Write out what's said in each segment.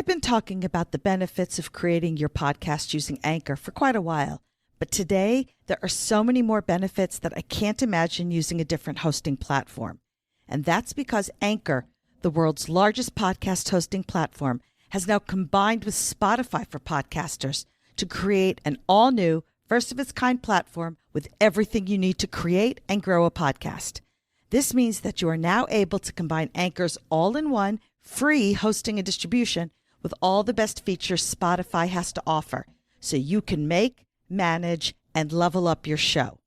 I've been talking about the benefits of creating your podcast using Anchor for quite a while, but today there are so many more benefits that I can't imagine using a different hosting platform. And that's because Anchor, the world's largest podcast hosting platform, has now combined with Spotify for podcasters to create an all-new, first-of-its-kind platform with everything you need to create and grow a podcast. This means that you are now able to combine Anchor's all-in-one free hosting and distribution with all the best features Spotify has to offer, so you can make, manage, and level up your show.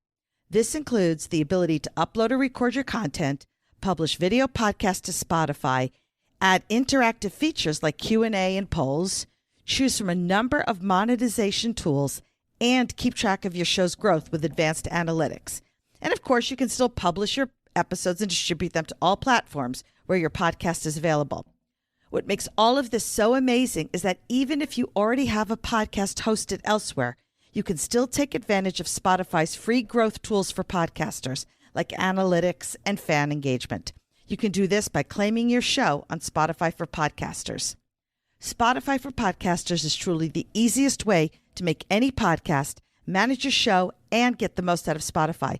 This includes the ability to upload or record your content, publish video podcasts to Spotify, add interactive features like Q&A and polls, choose from a number of monetization tools, and keep track of your show's growth with advanced analytics. And of course, you can still publish your episodes and distribute them to all platforms where your podcast is available. What makes all of this so amazing is that even if you already have a podcast hosted elsewhere, you can still take advantage of Spotify's free growth tools for podcasters, like analytics and fan engagement. You can do this by claiming your show on Spotify for Podcasters. Spotify for Podcasters is truly the easiest way to make any podcast, manage your show, and get the most out of Spotify.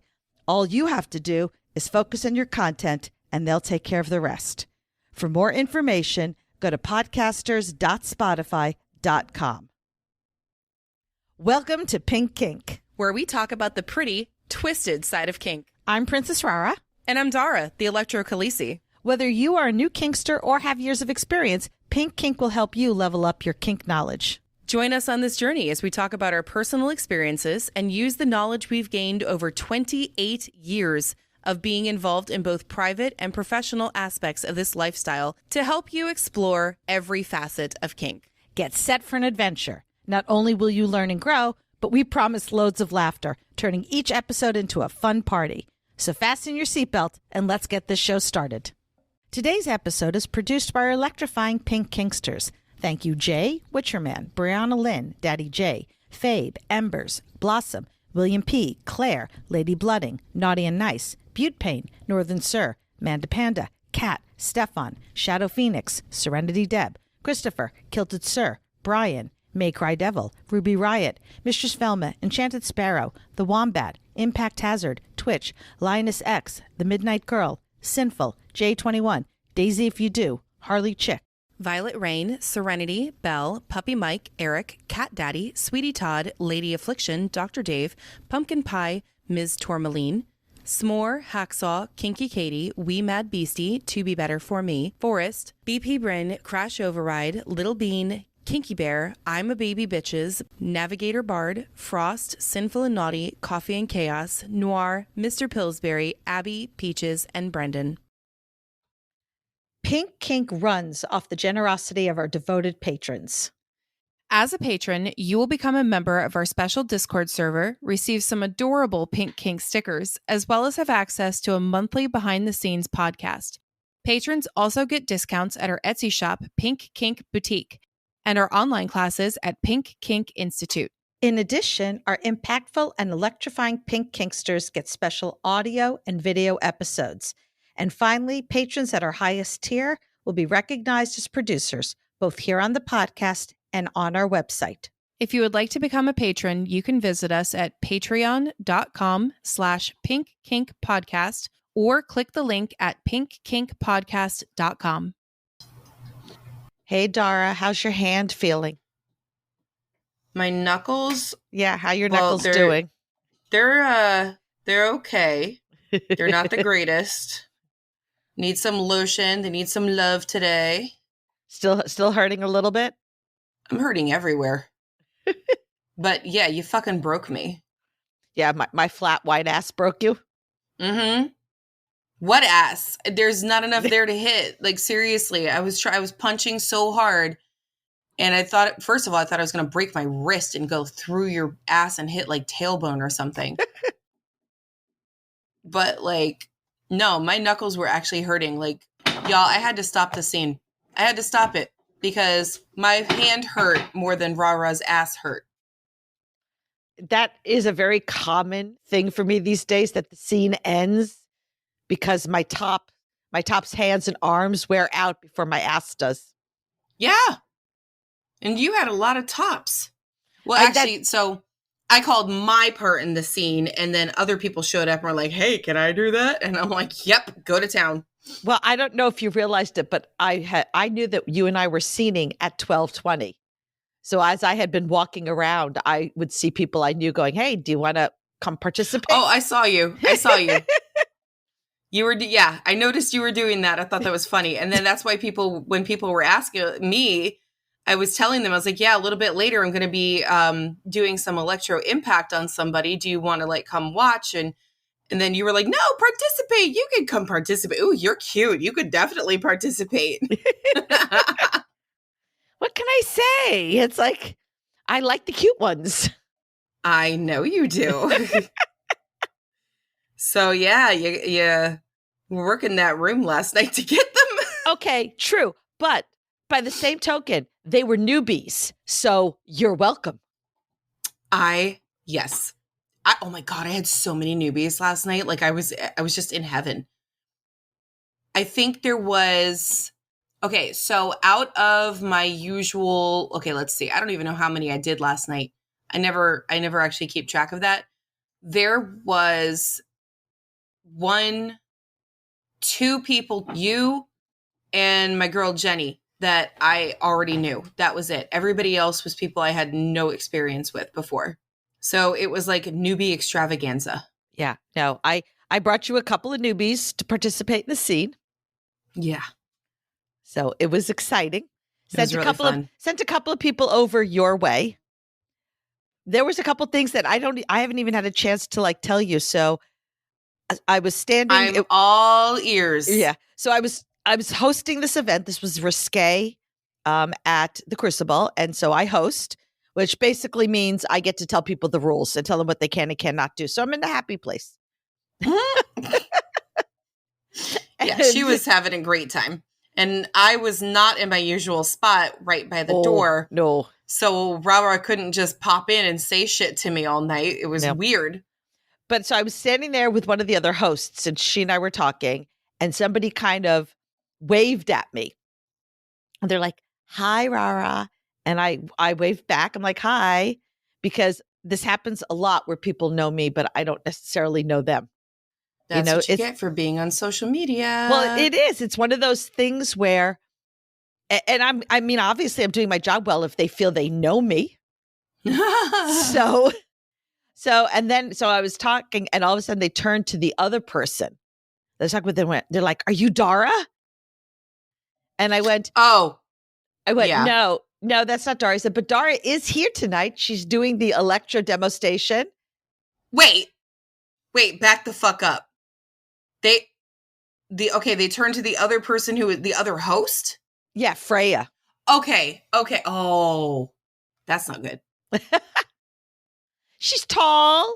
All you have to do is focus on your content, and they'll take care of the rest. For more information, go to podcasters.spotify.com. Welcome to Pink Kink, where we talk about the pretty, twisted side of kink. I'm Princess Rara. And I'm Dara, the Electro Khaleesi. Whether you are a new kinkster or have years of experience, Pink Kink will help you level up your kink knowledge. Join us on this journey as we talk about our personal experiences and use the knowledge we've gained over 28 years of being involved in both private and professional aspects of this lifestyle to help you explore every facet of kink. Get set for an adventure. Not only will you learn and grow, but we promise loads of laughter, turning each episode into a fun party. So fasten your seatbelt and let's get this show started. Today's episode is produced by our electrifying Pink Kinksters. Thank you, Jay, Witcherman, Brianna Lynn, Daddy J, Fabe, Embers, Blossom, William P., Claire, Lady Blooding, Naughty and Nice, Butte Pain, Northern Sir, Manda Panda, Kat, Stefan, Shadow Phoenix, Serenity Deb, Christopher, Kilted Sir, Brian, May Cry Devil, Ruby Riot, Mistress Velma, Enchanted Sparrow, The Wombat, Impact Hazard, Twitch, Lioness X, The Midnight Girl, Sinful, J21, Daisy If You Do, Harley Chick, Violet Rain, Serenity, Belle, Puppy Mike, Eric, Cat Daddy, Sweetie Todd, Lady Affliction, Dr. Dave, Pumpkin Pie, Ms. Tourmaline, S'more, Hacksaw, Kinky Katie, Wee Mad Beastie, To Be Better For Me, Forrest, BP Bryn, Crash Override, Little Bean, Kinky Bear, I'm a Baby Bitches, Navigator Bard, Frost, Sinful and Naughty, Coffee and Chaos, Noir, Mr. Pillsbury, Abby, Peaches, and Brendan. Pink Kink runs off the generosity of our devoted patrons. As a patron, you will become a member of our special Discord server, receive some adorable Pink Kink stickers, as well as have access to a monthly behind-the-scenes podcast. Patrons also get discounts at our Etsy shop, Pink Kink Boutique, and our online classes at Pink Kink Institute. In addition, our impactful and electrifying Pink Kinksters get special audio and video episodes. And finally, patrons at our highest tier will be recognized as producers, both here on the podcast and on our website. If you would like to become a patron, you can visit us at patreon.com/pinkkinkpodcast or click the link at pinkkinkpodcast.com. Hey, Dara, how's your hand feeling? My knuckles? Yeah, how your knuckles doing? They're okay. They're not the greatest. Need some lotion. They need some love today. Still hurting a little bit? I'm hurting everywhere. But yeah, you fucking broke me. Yeah, my flat white ass broke you? Mm-hmm. What ass? There's not enough there to hit. Like, seriously, I was punching so hard. And I thought I was going to break my wrist and go through your ass and hit like tailbone or something. But like, no, my knuckles were actually hurting. Like, y'all, I had to stop the scene. I had to stop it because my hand hurt more than Rara's ass hurt. That is a very common thing for me these days, that the scene ends because my top's hands and arms wear out before my ass does. Yeah. And you had a lot of tops. Well, And actually, so I called my part in the scene, and then other people showed up and were like, hey, can I do that? And I'm like, yep, go to town. Well, I don't know if you realized it, but I knew that you and I were scening at 12:20. So as I had been walking around, I would see people I knew going, hey, do you want to come participate? Oh, I saw you. I saw you. You were, yeah, I noticed you were doing that. I thought that was funny. And then that's why when people were asking me, I was telling them, I was like, yeah, a little bit later, I'm going to be doing some electro impact on somebody. Do you want to like come watch? And then you were like, no, participate. You can come participate. Ooh, you're cute. You could definitely participate. What can I say? It's like, I like the cute ones. I know you do. So yeah, you were working that room last night to get them. Okay, true. But by the same token, they were newbies. So you're welcome. Yes. Oh my God, I had so many newbies last night. Like I was just in heaven. I think there was, okay, so out of my usual, okay, let's see. I don't even know how many I did last night. I never actually keep track of that. There was 2 people, you and my girl Jenny, that I already knew. That was it. Everybody else was people I had no experience with before. So it was like newbie extravaganza. Yeah. No, I brought you a couple of newbies to participate in the scene. Yeah. So it was exciting. It was really fun. Sent a couple of people over your way. There was a couple things that I haven't even had a chance to like tell you. So I was standing. I'm all ears. Yeah. So I was hosting this event. This was Risque at the Crucible. And so I host, which basically means I get to tell people the rules and tell them what they can and cannot do. So I'm in a happy place. Yeah, she was having a great time. And I was not in my usual spot right by the door. No. So Rara couldn't just pop in and say shit to me all night. It was weird. But so I was standing there with one of the other hosts and she and I were talking and somebody kind of waved at me. And they're like, hi, Rara. And I waved back. I'm like, hi, because this happens a lot where people know me, but I don't necessarily know them. That's what you get for being on social media. Well, it is. It's one of those things where, and I mean, obviously I'm doing my job well if they feel they know me. So I was talking and all of a sudden they turned to the other person. I was talking with them. They're like, are you Dara? And I went, yeah. No, that's not Dara. I said, but Dara is here tonight. She's doing the Electro demo station. Wait, back the fuck up. They turned to the other person who was the other host? Yeah, Freya. Okay. Oh, that's not good. She's tall,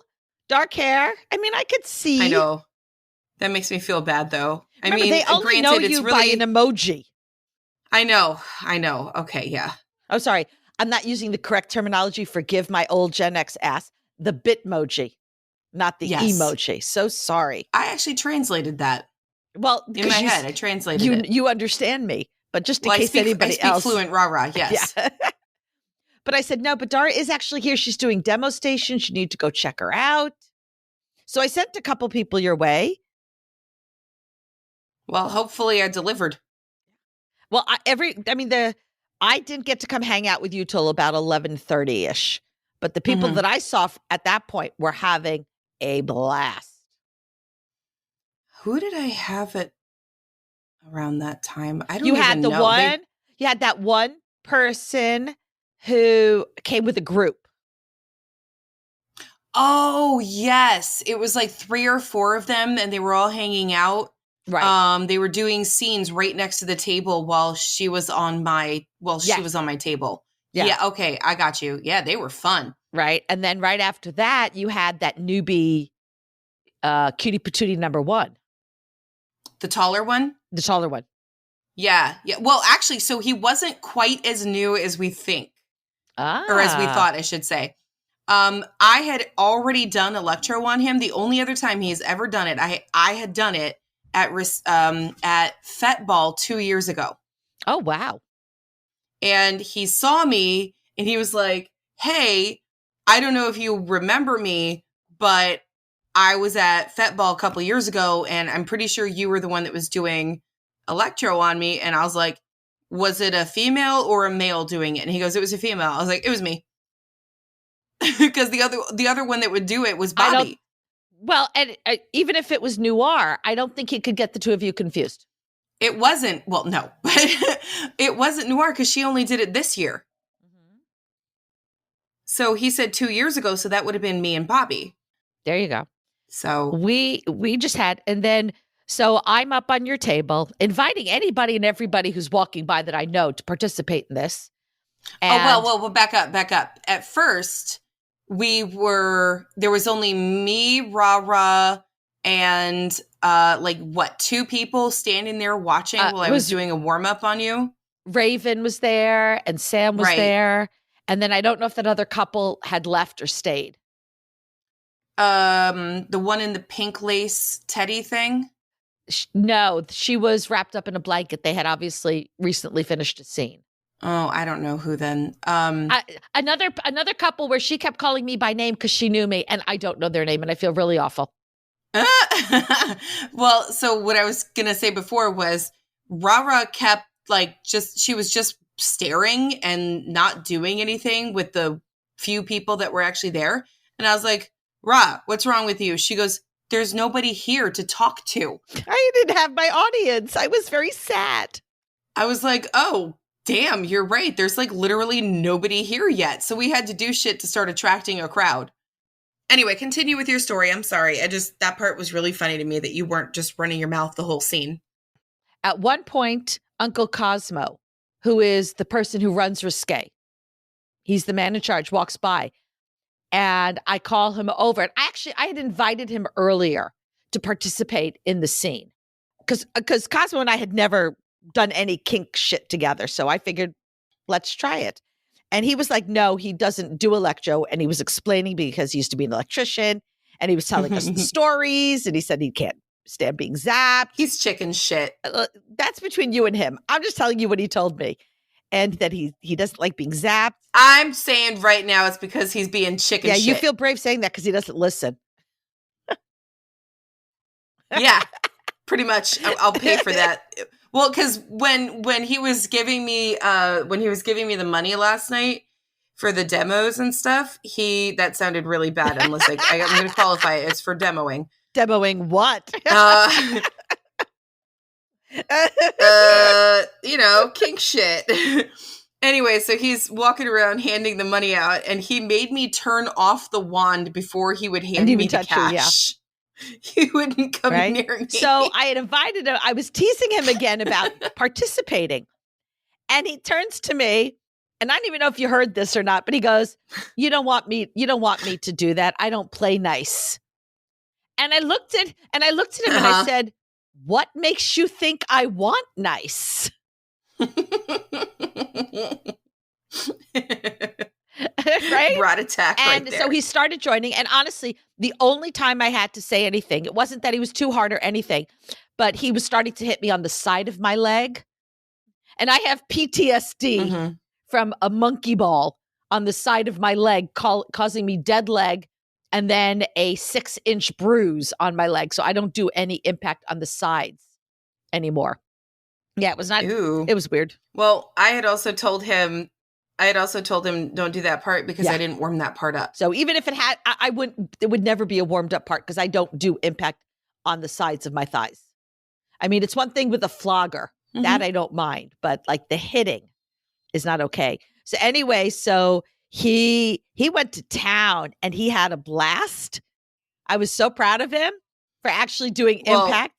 dark hair. I mean, I could see. I know. That makes me feel bad though. Remember, they only know you by an emoji. I know. Okay, yeah. Oh, sorry. I'm not using the correct terminology. Forgive my old Gen X ass. The Bitmoji, not the emoji. So sorry. I actually translated that. Well, in my head, I translated it. You understand me, but just in case anybody else. I speak fluent rah-rah, yes. Yeah. But I said, no, but Dara is actually here. She's doing demo stations. You need to go check her out. So I sent a couple people your way. Well, hopefully I delivered. Well, I didn't get to come hang out with you till about 11:30-ish. But the people that I saw at that point were having a blast. Who did I have it around that time? I don't You even had the know. one. You had that one person who came with a group. Oh, yes. It was like 3 or 4 of them and they were all hanging out. Right. They were doing scenes right next to the table while she was on my table. Yeah. Okay. I got you. Yeah. They were fun. Right. And then right after that, you had that newbie, cutie patootie number 1. The taller one? The taller one. Yeah. Well, actually, so he wasn't quite as new as we think. Or as we thought, I should say. I had already done electro on him. The only other time he's ever done it, I had done it at Fet Ball 2 years ago. Oh, wow. and he saw me and he was like, hey, I don't know if you remember me, but I was at Fetball a couple years ago, and I'm pretty sure you were the one that was doing electro on me. And I was like, was it a female or a male doing it? And he goes, it was a female. I was like, it was me. Because the other one that would do it was Bobby. Well, and even if it was Noir, I don't think he could get the two of you confused. It wasn't, well, no, but it wasn't Noir because she only did it this year. Mm-hmm. So he said 2 years ago, so that would have been me and Bobby. There you go. So we just had, and then, so I'm up on your table inviting anybody and everybody who's walking by that I know to participate in this. And well, back up. At first, there was only me, Rara, and two people standing there watching while I was doing a warm up on you. Raven was there and Sam was there. And then I don't know if that other couple had left or stayed. The one in the pink lace teddy thing? No, she was wrapped up in a blanket. They had obviously recently finished a scene. Oh, I don't know who then. Another couple where she kept calling me by name because she knew me, and I don't know their name, and I feel really awful. Well, so what I was gonna say before was Rara kept she was just staring and not doing anything with the few people that were actually there, and I was like, Ra, what's wrong with you? She goes, there's nobody here to talk to. I didn't have my audience. I was very sad. I was like, oh, damn, you're right. There's literally nobody here yet. So we had to do shit to start attracting a crowd. Anyway, continue with your story. I'm sorry. That part was really funny to me that you weren't just running your mouth the whole scene. At one point, Uncle Cosmo, who is the person who runs Risque, he's the man in charge, walks by. And I call him over. And I had invited him earlier to participate in the scene. Because Cosmo and I had never done any kink shit together. So I figured, let's try it. And he was like, no, he doesn't do electro. And he was explaining because he used to be an electrician. And he was telling us the stories. And he said he can't stand being zapped. He's chicken shit. That's between you and him. I'm just telling you what he told me. And that he doesn't like being zapped. I'm saying right now it's because he's being chicken shit. Yeah, you feel brave saying that because he doesn't listen. Yeah, pretty much. I'll pay for that. Well, because when he was giving me the money last night for the demos and stuff, that sounded really bad. I'm like, I'm going to qualify it. It's for demoing. Demoing what? Kink shit. Anyway, so he's walking around handing the money out, and he made me turn off the wand before he would hand me the cash. He wouldn't come near me. So I had invited him. I was teasing him again about participating. And he turns to me, and I don't even know if you heard this or not, but he goes, you don't want me to do that. I don't play nice. And I looked at him and I said, what makes you think I want nice? Right? Broad attack and right there. So he started joining. And honestly, the only time I had to say anything, it wasn't that he was too hard or anything, but he was starting to hit me on the side of my leg. And I have PTSD from a monkey ball on the side of my leg, causing me dead leg and then a 6-inch bruise on my leg. So I don't do any impact on the sides anymore. Yeah, it was not. Ew. It was weird. Well, I had also told him don't do that part because I didn't warm that part up. So even if it had, it would never be a warmed up part because I don't do impact on the sides of my thighs. I mean, it's one thing with a flogger that I don't mind, but like the hitting is not okay. So anyway, so he went to town and he had a blast. I was so proud of him for actually doing impact.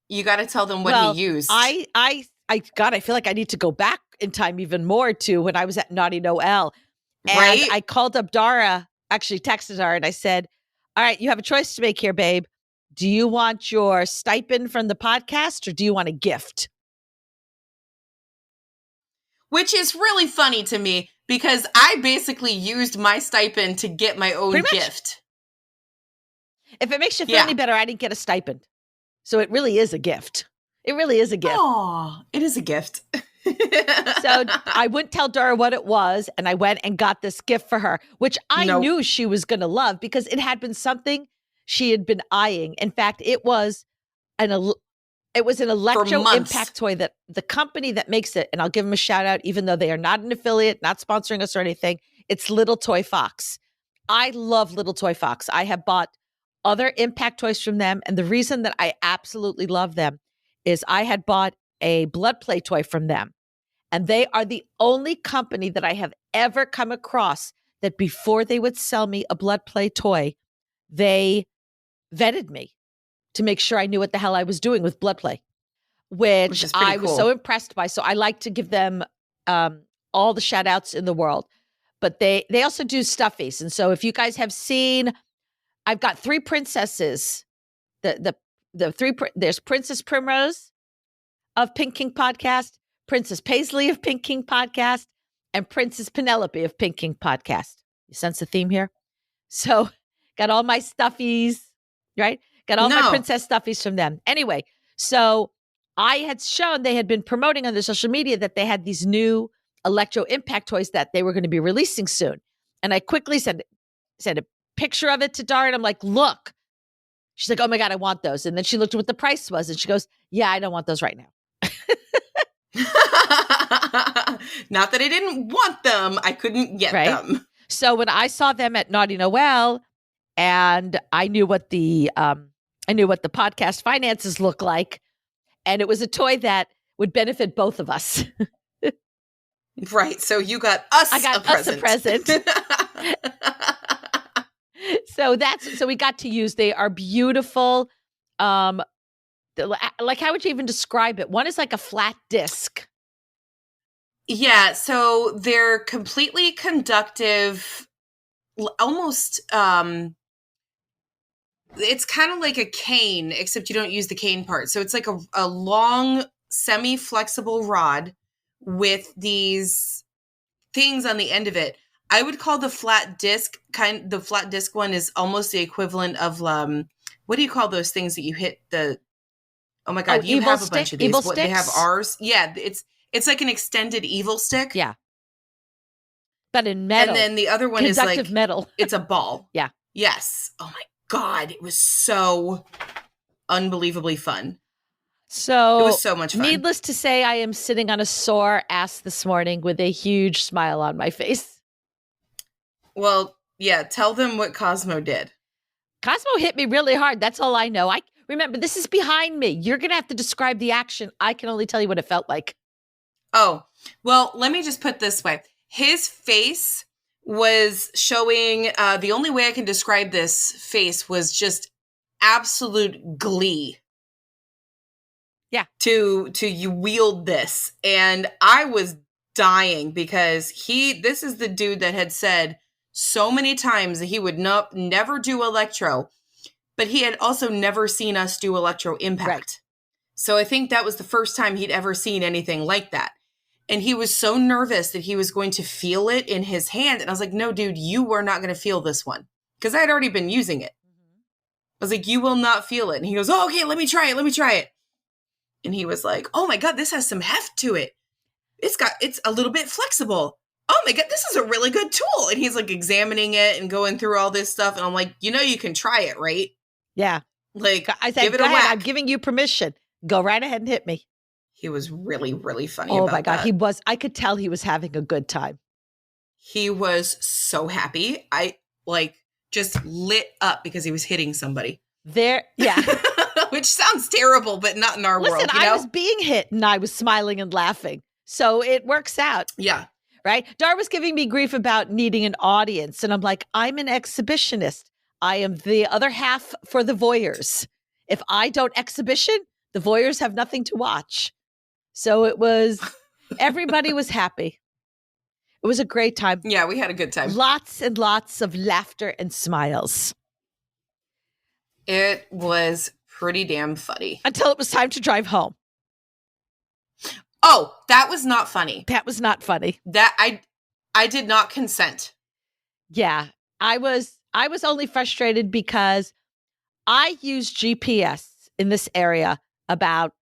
You got to tell them what he used. God, I feel like I need to go back in time even more to when I was at Naughty Noel. And I called up Dara, actually texted her, and I said, all right, you have a choice to make here, babe. Do you want your stipend from the podcast or do you want a gift? Which is really funny to me because I basically used my stipend to get my own gift. If it makes you feel any better, I didn't get a stipend. So it really is a gift. It really is a gift. Oh, it is a gift. So I wouldn't tell Dora what it was, and I went and got this gift for her, which I Nope. knew she was going to love because it had been something she had been eyeing. In fact, it was an electro months. impact toy that the company that makes it, and I'll give them a shout out, even though they are not an affiliate, not sponsoring us or anything. It's Little Toy Fox. I love Little Toy Fox. I have bought other impact toys from them, and the reason that I absolutely love them is I had bought a blood play toy from them. And they are the only company that I have ever come across that before they would sell me a blood play toy, they vetted me to make sure I knew what the hell I was doing with blood play, which is pretty I was cool. so impressed by. So I like to give them all the shout outs in the world. But they also do stuffies. And so if you guys have seen, I've got 3 princesses. There's Princess Primrose of Pink Kink Podcast, Princess Paisley of Pink Kink Podcast, and Princess Penelope of Pink Kink Podcast. You sense the theme here? So got all my stuffies, right? Got all my princess stuffies from them. Anyway, so I had shown they had been promoting on their social media that they had these new electro impact toys that they were going to be releasing soon. And I quickly sent a picture of it to Dara, and I'm like, look. She's like, oh my God, I want those. And then she looked at what the price was, and she goes, yeah, I don't want those right now. Not that I didn't want them. I couldn't get them. So when I saw them at Naughty Noel, and I knew what the podcast finances look like, and it was a toy that would benefit both of us. Right. So you got us. I got us a present. So we got to use. They are beautiful. Like, how would you even describe it? One is like a flat disc. Yeah, so they're completely conductive, almost, it's kind of like a cane, except you don't use the cane part. So it's like a long, semi-flexible rod with these things on the end of it. I would call the flat disc one is almost the equivalent of, what do you call those things that you hit the, oh my God, you have a bunch of these. Evil sticks? They have ours. Yeah, it's like an extended evil stick. Yeah. But in metal. And then the other one is like metal. It's a ball. Yeah. Yes. Oh my God. It was so unbelievably fun. So it was so much fun. Needless to say, I am sitting on a sore ass this morning with a huge smile on my face. Well, yeah, tell them what Cosmo did. Cosmo hit me really hard. That's all I know. Remember, this is behind me. You're going to have to describe the action. I can only tell you what it felt like. Oh, well, let me just put it this way. His face was showing, the only way I can describe this face was just absolute glee. Yeah. To you wield this. And I was dying because this is the dude that had said so many times that he would never do electro, but he had also never seen us do electro impact. Right. So I think that was the first time he'd ever seen anything like that. And he was so nervous that he was going to feel it in his hand. And I was like, no, dude, you were not going to feel this one. Because I had already been using it. I was like, you will not feel it. And he goes, oh, okay, let me try it. And he was like, oh my God, this has some heft to it. It's a little bit flexible. Oh my God, this is a really good tool. And he's like examining it and going through all this stuff. And I'm like, you can try it, right? Yeah. Like, I said, give it a ahead, whack. I'm giving you permission. Go right ahead and hit me. He was really, really funny about that. Oh my God, I could tell he was having a good time. He was so happy. I just lit up because he was hitting somebody. Yeah. Which sounds terrible, but not in our world. Listen, I was being hit and I was smiling and laughing. So it works out. Yeah. Right? Dar was giving me grief about needing an audience. And I'm like, I'm an exhibitionist. I am the other half for the voyeurs. If I don't exhibition, the voyeurs have nothing to watch. So everybody was happy. It was a great time. Yeah, we had a good time. Lots and lots of laughter and smiles. It was pretty damn funny. Until it was time to drive home. Oh, that was not funny. That was not funny. That I did not consent. Yeah. I was only frustrated because I use GPS in this area about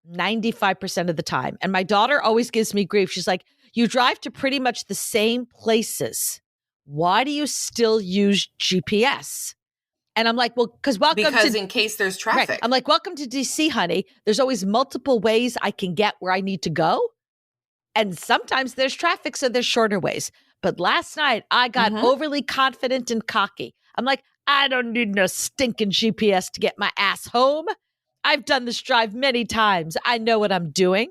95% of the time. And my daughter always gives me grief. She's like, you drive to pretty much the same places. Why do you still use GPS? And I'm like, well, because in case there's traffic. Right. I'm like, welcome to DC, honey. There's always multiple ways I can get where I need to go. And sometimes there's traffic, so there's shorter ways. But last night I got overly confident and cocky. I'm like, I don't need no stinking GPS to get my ass home. I've done this drive many times. I know what I'm doing.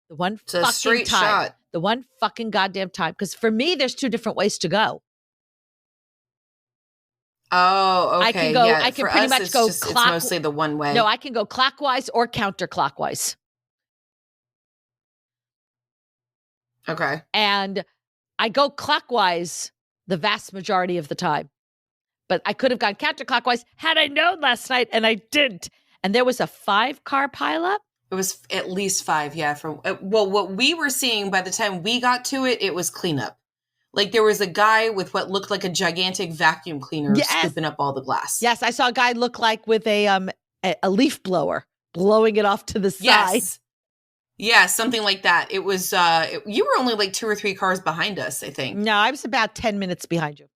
The one fucking time. Shot. The one fucking goddamn time. Because for me, there's two different ways to go. Oh, okay. I can go. Yeah. I can For pretty us, much go. it's mostly the one way. No, I can go clockwise or counterclockwise. Okay. And I go clockwise the vast majority of the time. But I could have gone counterclockwise had I known last night, and I didn't. And there was a 5-car pileup. It was at least 5, yeah. Well, what we were seeing by the time we got to it, it was cleanup. Like there was a guy with what looked like a gigantic vacuum cleaner scooping up all the glass. Yes, I saw a guy look like with a leaf blower blowing it off to the side. Yes. Yeah, something like that. It was, you were only like 2 or 3 cars behind us, I think. No, I was about 10 minutes behind you.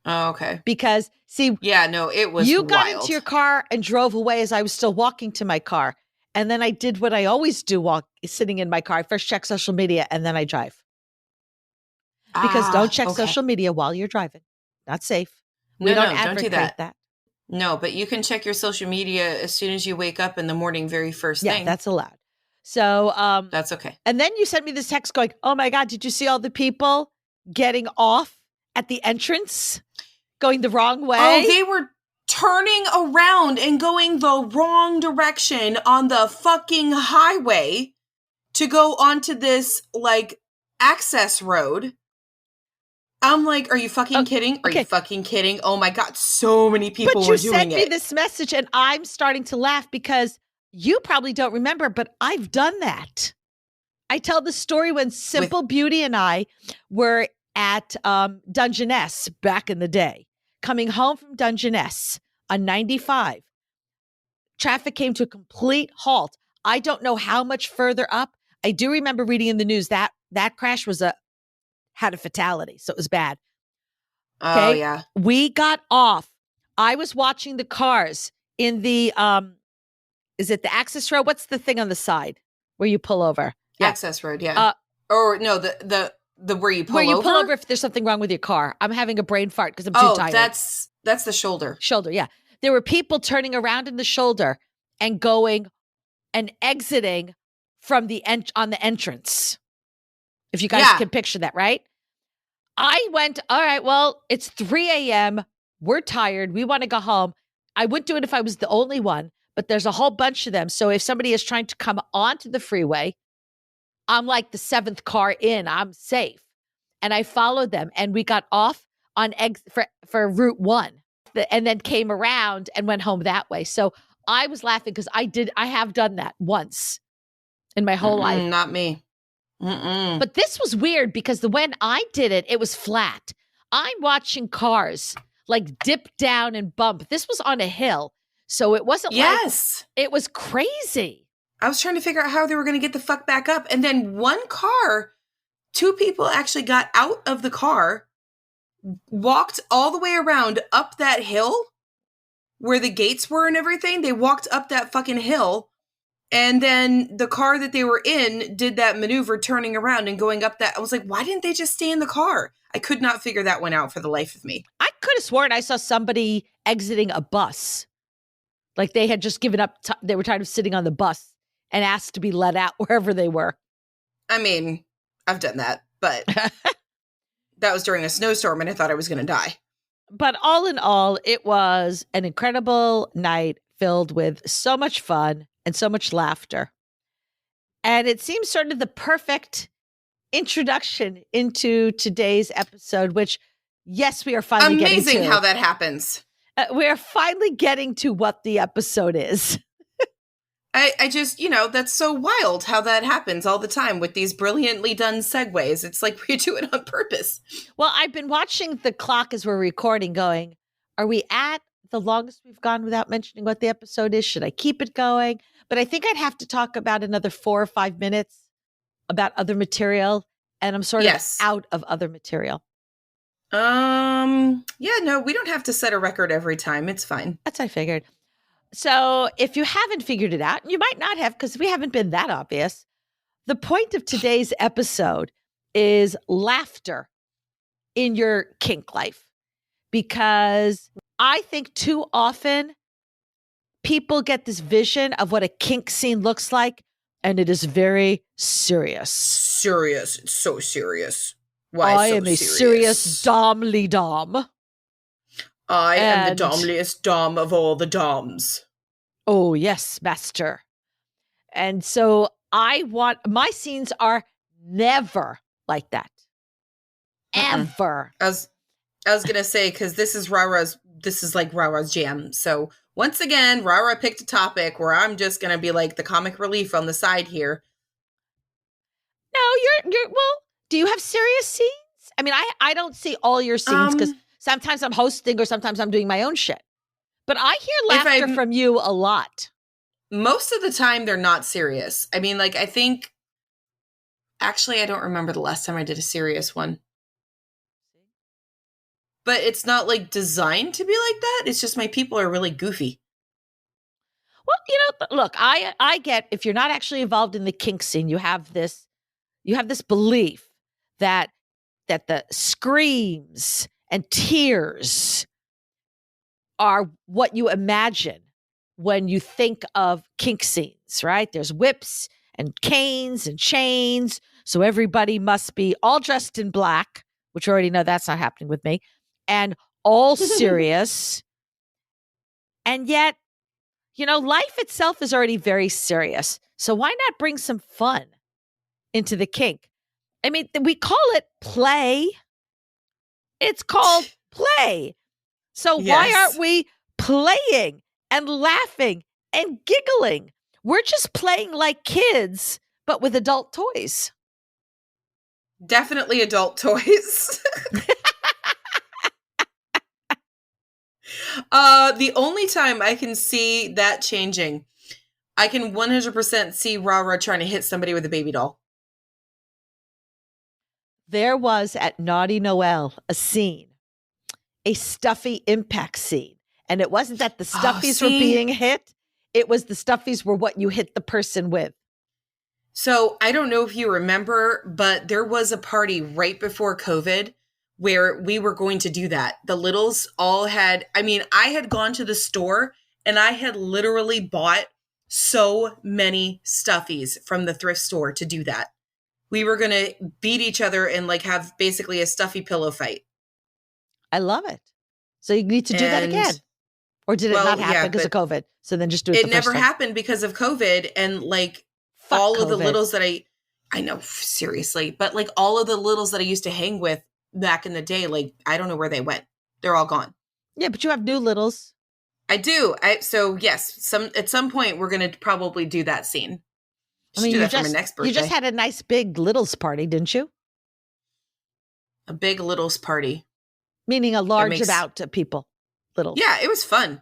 Oh, okay. Because, see. Yeah, no, it was You wild. got into your car and drove away as I was still walking to my car. And then I did what I always do sitting in my car. I first check social media and then I drive. Because don't check social media while you're driving. Not safe. We don't advocate that. No, but you can check your social media as soon as you wake up in the morning, very first thing. Yeah, that's allowed. So that's okay. And then you sent me this text going, oh my God, did you see all the people getting off at the entrance? Going the wrong way? Oh, they were turning around and going the wrong direction on the fucking highway to go onto this like access road. I'm like, are you fucking kidding? Are you fucking kidding? Oh my God, so many people were doing it. But you sent me this message and I'm starting to laugh because you probably don't remember, but I've done that. I tell the story when Simple Beauty and I were at Dungeness back in the day, coming home from Dungeness on 95. Traffic came to a complete halt. I don't know how much further up. I do remember reading in the news that crash had a fatality, so it was bad. Okay? Oh, yeah. We got off. I was watching the cars in the, is it the access road? What's the thing on the side where you pull over? Yeah. Access road, yeah. Or no, the where you pull over? Where you pull over if there's something wrong with your car. I'm having a brain fart because I'm too tired. That's the shoulder. Shoulder, yeah. There were people turning around in the shoulder and going and exiting from on the entrance. If you guys can picture that, right? I went, all right, well, it's 3 a.m. We're tired. We want to go home. I wouldn't do it if I was the only one, but there's a whole bunch of them. So if somebody is trying to come onto the freeway, I'm like the 7th car in. I'm safe. And I followed them and we got off on for Route 1 and then came around and went home that way. So I was laughing because I have done that once in my whole life. Not me. Mm-mm. But this was weird because when I did it, it was flat. I'm watching cars like dip down and bump. This was on a hill. So it wasn't it was crazy. I was trying to figure out how they were going to get the fuck back up. And then 2 people actually got out of the car, walked all the way around up that hill where the gates were and everything. They walked up that fucking hill. And then the car that they were in did that maneuver turning around and going up that. I was like, why didn't they just stay in the car? I could not figure that one out for the life of me. I could have sworn I saw somebody exiting a bus. Like they had just given up. They were tired of sitting on the bus and asked to be let out wherever they were. I mean, I've done that, but that was during a snowstorm and I thought I was going to die. But all in all, it was an incredible night filled with so much fun and so much laughter. And it seems sort of the perfect introduction into today's episode, which, yes, we are finally getting to. Amazing how that happens. We are finally getting to what the episode is. I just, that's so wild how that happens all the time with these brilliantly done segues. It's like we do it on purpose. Well, I've been watching the clock as we're recording going, are we at the longest we've gone without mentioning what the episode is? Should I keep it going? but I think I'd have to talk about another 4 or 5 minutes about other material, and I'm sort of out of other material. Yeah, no, we don't have to set a record every time. It's fine. That's what I figured. So if you haven't figured it out, you might not have because we haven't been that obvious. The point of today's episode is laughter in your kink life, because I think too often people get this vision of what a kink scene looks like, and it is very serious. Serious. It's so serious. Why I so am a serious domly dom. I am the domliest dom of all the doms. Oh, yes, master. And so my scenes are never like that. Ever. I was going to say, because this is like Rara's jam. So once again, Rara picked a topic where I'm just going to be like the comic relief on the side here. No, well, do you have serious scenes? I mean, I don't see all your scenes because sometimes I'm hosting or sometimes I'm doing my own shit. But I hear laughter from you a lot. Most of the time, they're not serious. I mean, like, I think, actually, I don't remember the last time I did a serious one. But it's not, like, designed to be like that. It's just my people are really goofy. Well, look, I get, if you're not actually involved in the kink scene, you have this belief that the screams and tears are what you imagine when you think of kink scenes, right? There's whips and canes and chains. So everybody must be all dressed in black, which you already know that's not happening with me, and all serious. And yet, life itself is already very serious. So why not bring some fun into the kink? I mean, we call it play. It's called play. So why aren't we playing and laughing and giggling? We're just playing like kids, but with adult toys. Definitely adult toys. The only time I can see that changing, I can 100% see Rara trying to hit somebody with a baby doll. There was at Naughty Noel a scene, a stuffy impact scene. And it wasn't that the stuffies were being hit. It was the stuffies were what you hit the person with. So I don't know if you remember, but there was a party right before COVID where we were going to do that. The littles all had, I had gone to the store and I had literally bought so many stuffies from the thrift store to do that. We were going to beat each other and like have basically a stuffy pillow fight. I love it. So you need to do that again. Or did it not happen because of COVID? So then just do it the first time. It never happened because of COVID. And like all of the littles that I know, seriously, but like all of the littles that I used to hang with back in the day, like I don't know where they went. They're all gone. Yeah, but you have new littles. I do. So yes, at some point we're going to probably do that scene. Do that for my next birthday. You just had a nice big littles party, didn't you? A big littles party. Meaning a large amount of people. Littles. Yeah, it was fun.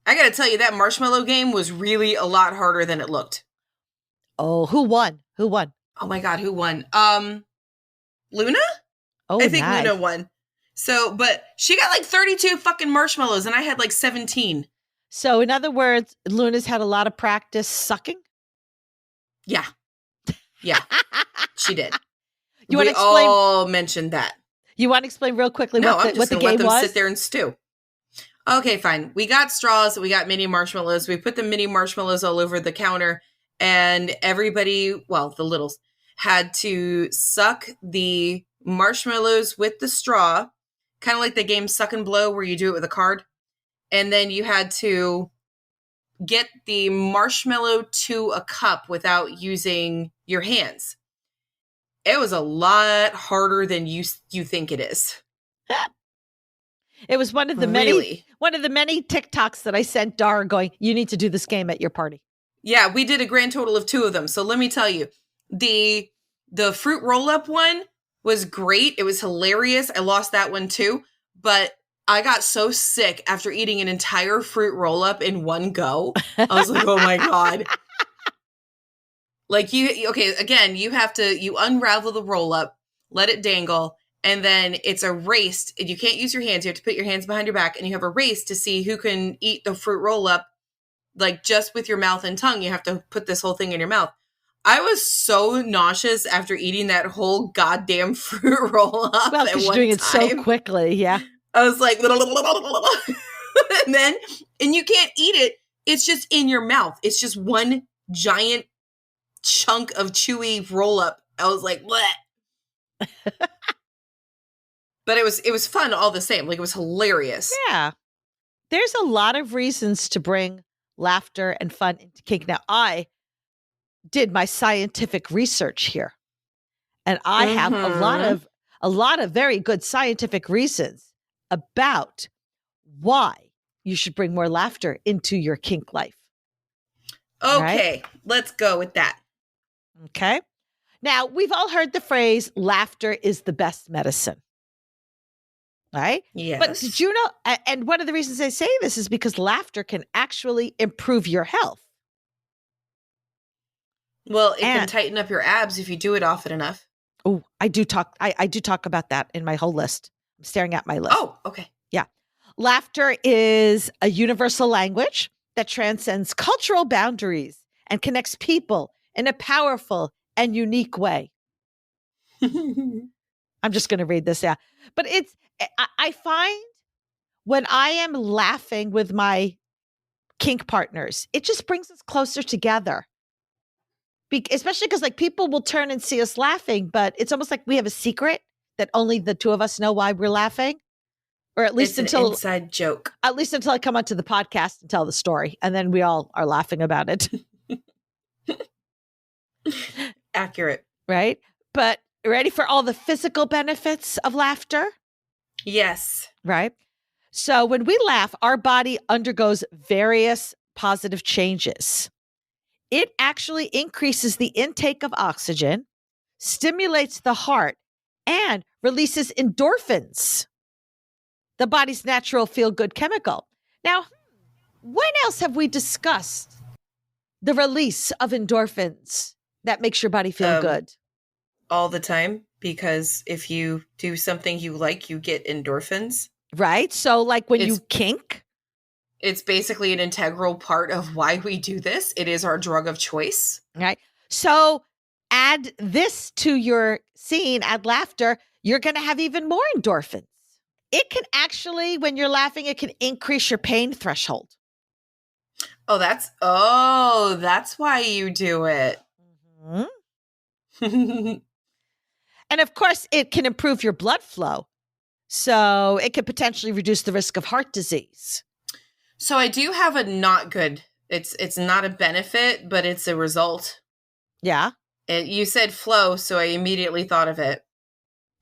I got to tell you, that marshmallow game was really a lot harder than it looked. Oh, who won? Oh my God, who won? Luna? Oh, I think nice. Luna won. So, but she got like 32 fucking marshmallows and I had like 17. So in other words, Luna's had a lot of practice sucking? Yeah. Yeah, she did. We all mentioned that. You want to explain real quickly what the game was? Let them sit there and stew. Okay, fine. We got straws. We got mini marshmallows. We put the mini marshmallows all over the counter. And everybody, well, the littles, had to suck the marshmallows with the straw. Kind of like the game Suck and Blow where you do it with a card. And then you had to get the marshmallow to a cup without using your hands. It was a lot harder than you think it is. It was one of the many TikToks that I sent Dara going, you need to do this game at your party. Yeah, we did a grand total of 2 of them. So let me tell you, the fruit roll-up one was great. It was hilarious. I lost that one too. But I got so sick after eating an entire fruit roll-up in one go. I was like, oh my God. Like you unravel the roll-up, let it dangle, and then it's a race. You can't use your hands. You have to put your hands behind your back, and you have a race to see who can eat the fruit roll-up, like just with your mouth and tongue. You have to put this whole thing in your mouth. I was so nauseous after eating that whole goddamn fruit roll-up. Well, because you're doing it so quickly, yeah. I was like, and you can't eat it. It's just in your mouth. It's just one giant chunk of chewy roll up. I was like, bleh. But it was fun all the same. Like, it was hilarious. Yeah. There's a lot of reasons to bring laughter and fun into kink. Now, I did my scientific research here, and I have a lot of very good scientific reasons about why you should bring more laughter into your kink life. Okay, let's go with that. Okay. Now, we've all heard the phrase, laughter is the best medicine. Right? Yes. But did you know, and one of the reasons I say this is because laughter can actually improve your health. Well, it can tighten up your abs if you do it often enough. Oh, I do talk about that in my whole list. I'm staring at my list. Oh, okay. Yeah. Laughter is a universal language that transcends cultural boundaries and connects people in a powerful and unique way. I'm just going to read this out. But I find when I am laughing with my kink partners, it just brings us closer together. Especially because like people will turn and see us laughing, but it's almost like we have a secret that only the two of us know why we're laughing. Or at least it's until an inside joke. At least until I come onto the podcast and tell the story. And then we all are laughing about it. Accurate. Right? But ready for all the physical benefits of laughter? Yes. Right? So when we laugh, our body undergoes various positive changes. It actually increases the intake of oxygen, stimulates the heart, and releases endorphins, the body's natural feel-good chemical. Now, when else have we discussed the release of endorphins that makes your body feel good? All the time, because if you do something you like, you get endorphins. Right? So like when you kink. It's basically an integral part of why we do this. It is our drug of choice. Right. So add this to your scene, add laughter, you're going to have even more endorphins. It can actually, when you're laughing, it can increase your pain threshold. Oh, that's why you do it. Mm-hmm. And of course, it can improve your blood flow. So it could potentially reduce the risk of heart disease. So I do have a not good. It's not a benefit, but it's a result. Yeah. You said flow, so I immediately thought of it.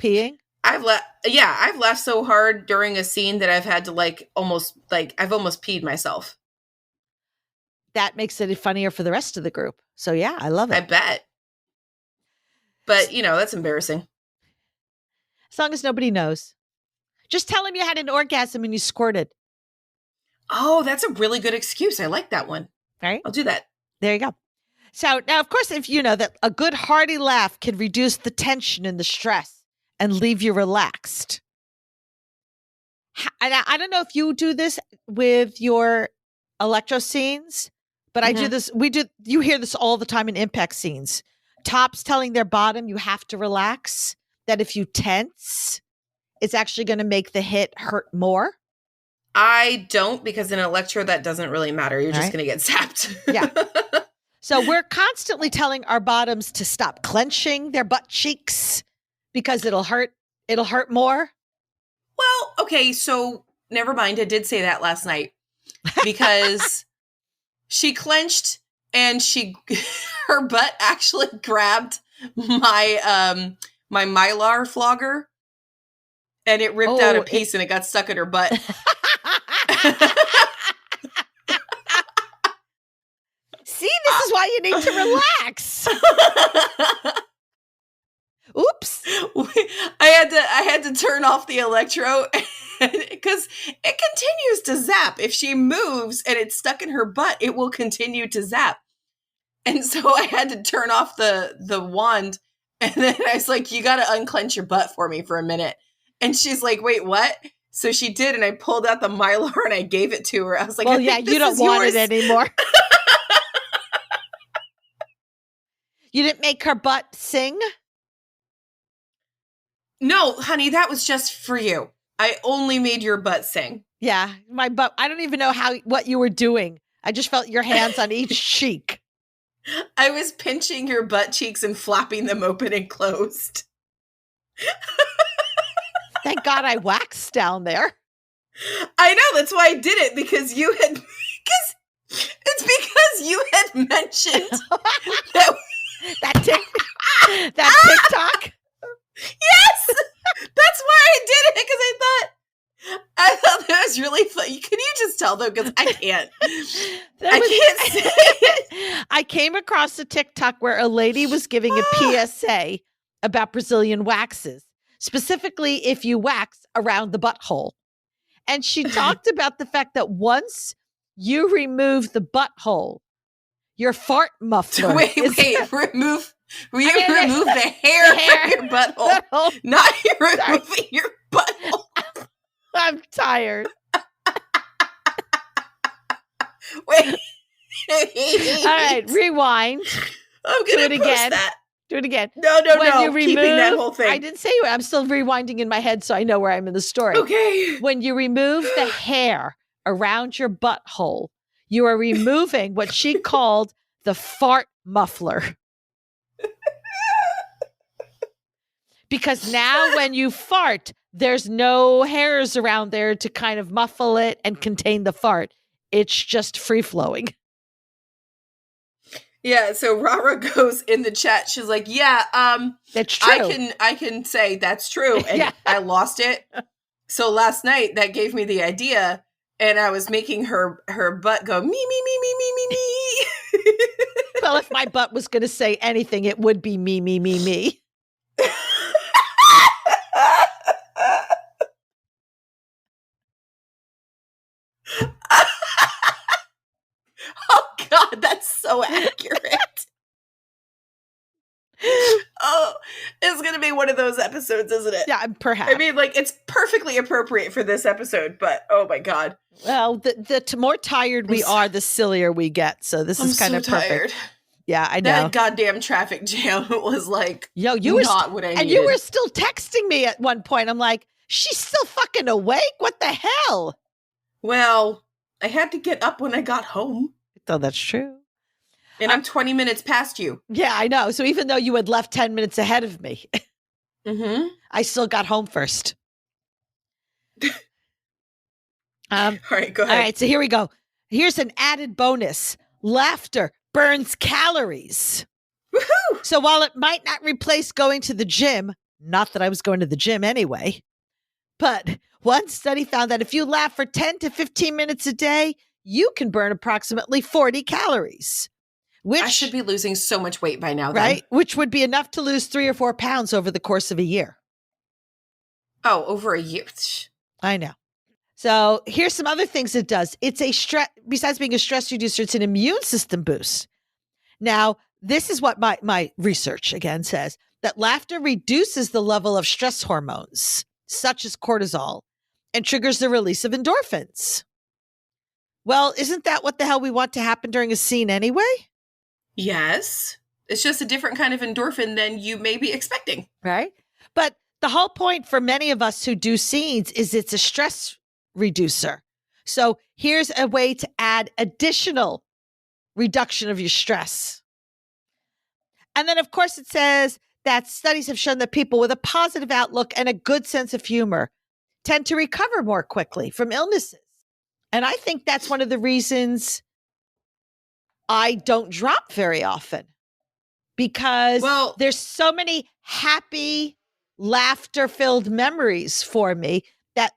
Peeing? I've laughed so hard during a scene that I've had to I've almost peed myself. That makes it funnier for the rest of the group. So yeah, I love it. I bet. But, that's embarrassing. As long as nobody knows. Just tell them you had an orgasm and you squirted. Oh, that's a really good excuse. I like that one. Right? I'll do that. There you go. So now, of course, if you know that a good hearty laugh can reduce the tension and the stress and leave you relaxed. And I don't know if you do this with your electro scenes, but I do this. You hear this all the time in impact scenes. Tops telling their bottom you have to relax, that if you tense, it's actually going to make the hit hurt more. I don't, because in electro, that doesn't really matter. You're just going to get zapped. Yeah. So we're constantly telling our bottoms to stop clenching their butt cheeks because it'll hurt. It'll hurt more. Well, okay. So never mind. I did say that last night because she clenched and her butt actually grabbed my Mylar flogger and it ripped out a piece and it got stuck in her butt. See, this is why you need to relax. Oops. I had to turn off the electro Because it continues to zap. If she moves and it's stuck in her butt, it will continue to zap. And so I had to turn off the wand. And then I was like, you got to unclench your butt for me for a minute. And she's like, wait, what? So she did. And I pulled out the Mylar and I gave it to her. I was like, well, yeah, you don't want it anymore. You didn't make her butt sing? No, honey, that was just for you. I only made your butt sing. Yeah, my butt. I don't even know what you were doing. I just felt your hands on each cheek. I was pinching your butt cheeks and flapping them open and closed. Thank God I waxed down there. I know, that's why I did it, because mentioned that TikTok. Yes, that's why I did it, because I thought that was really funny. Can you just tell though? Because I can't. I can't say it. I came across a TikTok where a lady was giving a PSA about Brazilian waxes, specifically if you wax around the butthole. And she talked about the fact that once you remove the butthole, your fart muffler. Remove the hair from your butthole, not removing your butthole. I'm tired. Wait. All right, rewind. I'm going to post that. Do it again. No. Keeping that whole thing. I didn't say I'm still rewinding in my head so I know where I'm in the story. Okay. When you remove the hair around your butthole, you are removing what she called the fart muffler. Because now when you fart, there's no hairs around there to kind of muffle it and contain the fart. It's just free flowing. Yeah, so Rara goes in the chat. She's like, yeah, that's true. I can say that's true. And Yeah. I lost it. So last night that gave me the idea, and I was making her butt go me. Well, if my butt was going to say anything, it would be me. Oh God, that's so accurate. Oh, it's going to be one of those episodes, isn't it? Yeah, perhaps. I mean, like, it's perfectly appropriate for this episode, but oh my God. Well, the more tired we are, the sillier we get. So this is kind of perfect. Tired. Yeah, I know. That goddamn traffic jam was like, yo, you were not what I needed. And you were still texting me at one point. I'm like, she's still fucking awake? What the hell? Well, I had to get up when I got home. Oh, that's true. And I'm 20 minutes past you. Yeah, I know. So even though you had left 10 minutes ahead of me, I still got home first. All right, go ahead. All right, so here we go. Here's an added bonus. Laughter burns calories. Woohoo! So while it might not replace going to the gym, not that I was going to the gym anyway, but one study found that if you laugh for 10 to 15 minutes a day, you can burn approximately 40 calories. Which, I should be losing so much weight by now, then. right? Which would be enough to lose 3 or 4 pounds over the course of a year. Oh, over a year. I know. So here's some other things it does. It's a stress, besides being a stress reducer, it's an immune system boost. Now, this is what my research again says, that laughter reduces the level of stress hormones, such as cortisol, and triggers the release of endorphins. Well, isn't that what the hell we want to happen during a scene anyway? Yes. It's just a different kind of endorphin than you may be expecting. Right? But the whole point for many of us who do scenes is it's a stress reducer. So here's a way to add additional reduction of your stress. And then, of course, it says that studies have shown that people with a positive outlook and a good sense of humor tend to recover more quickly from illnesses. And I think that's one of the reasons I don't drop very often, because there's so many happy, laughter-filled memories for me that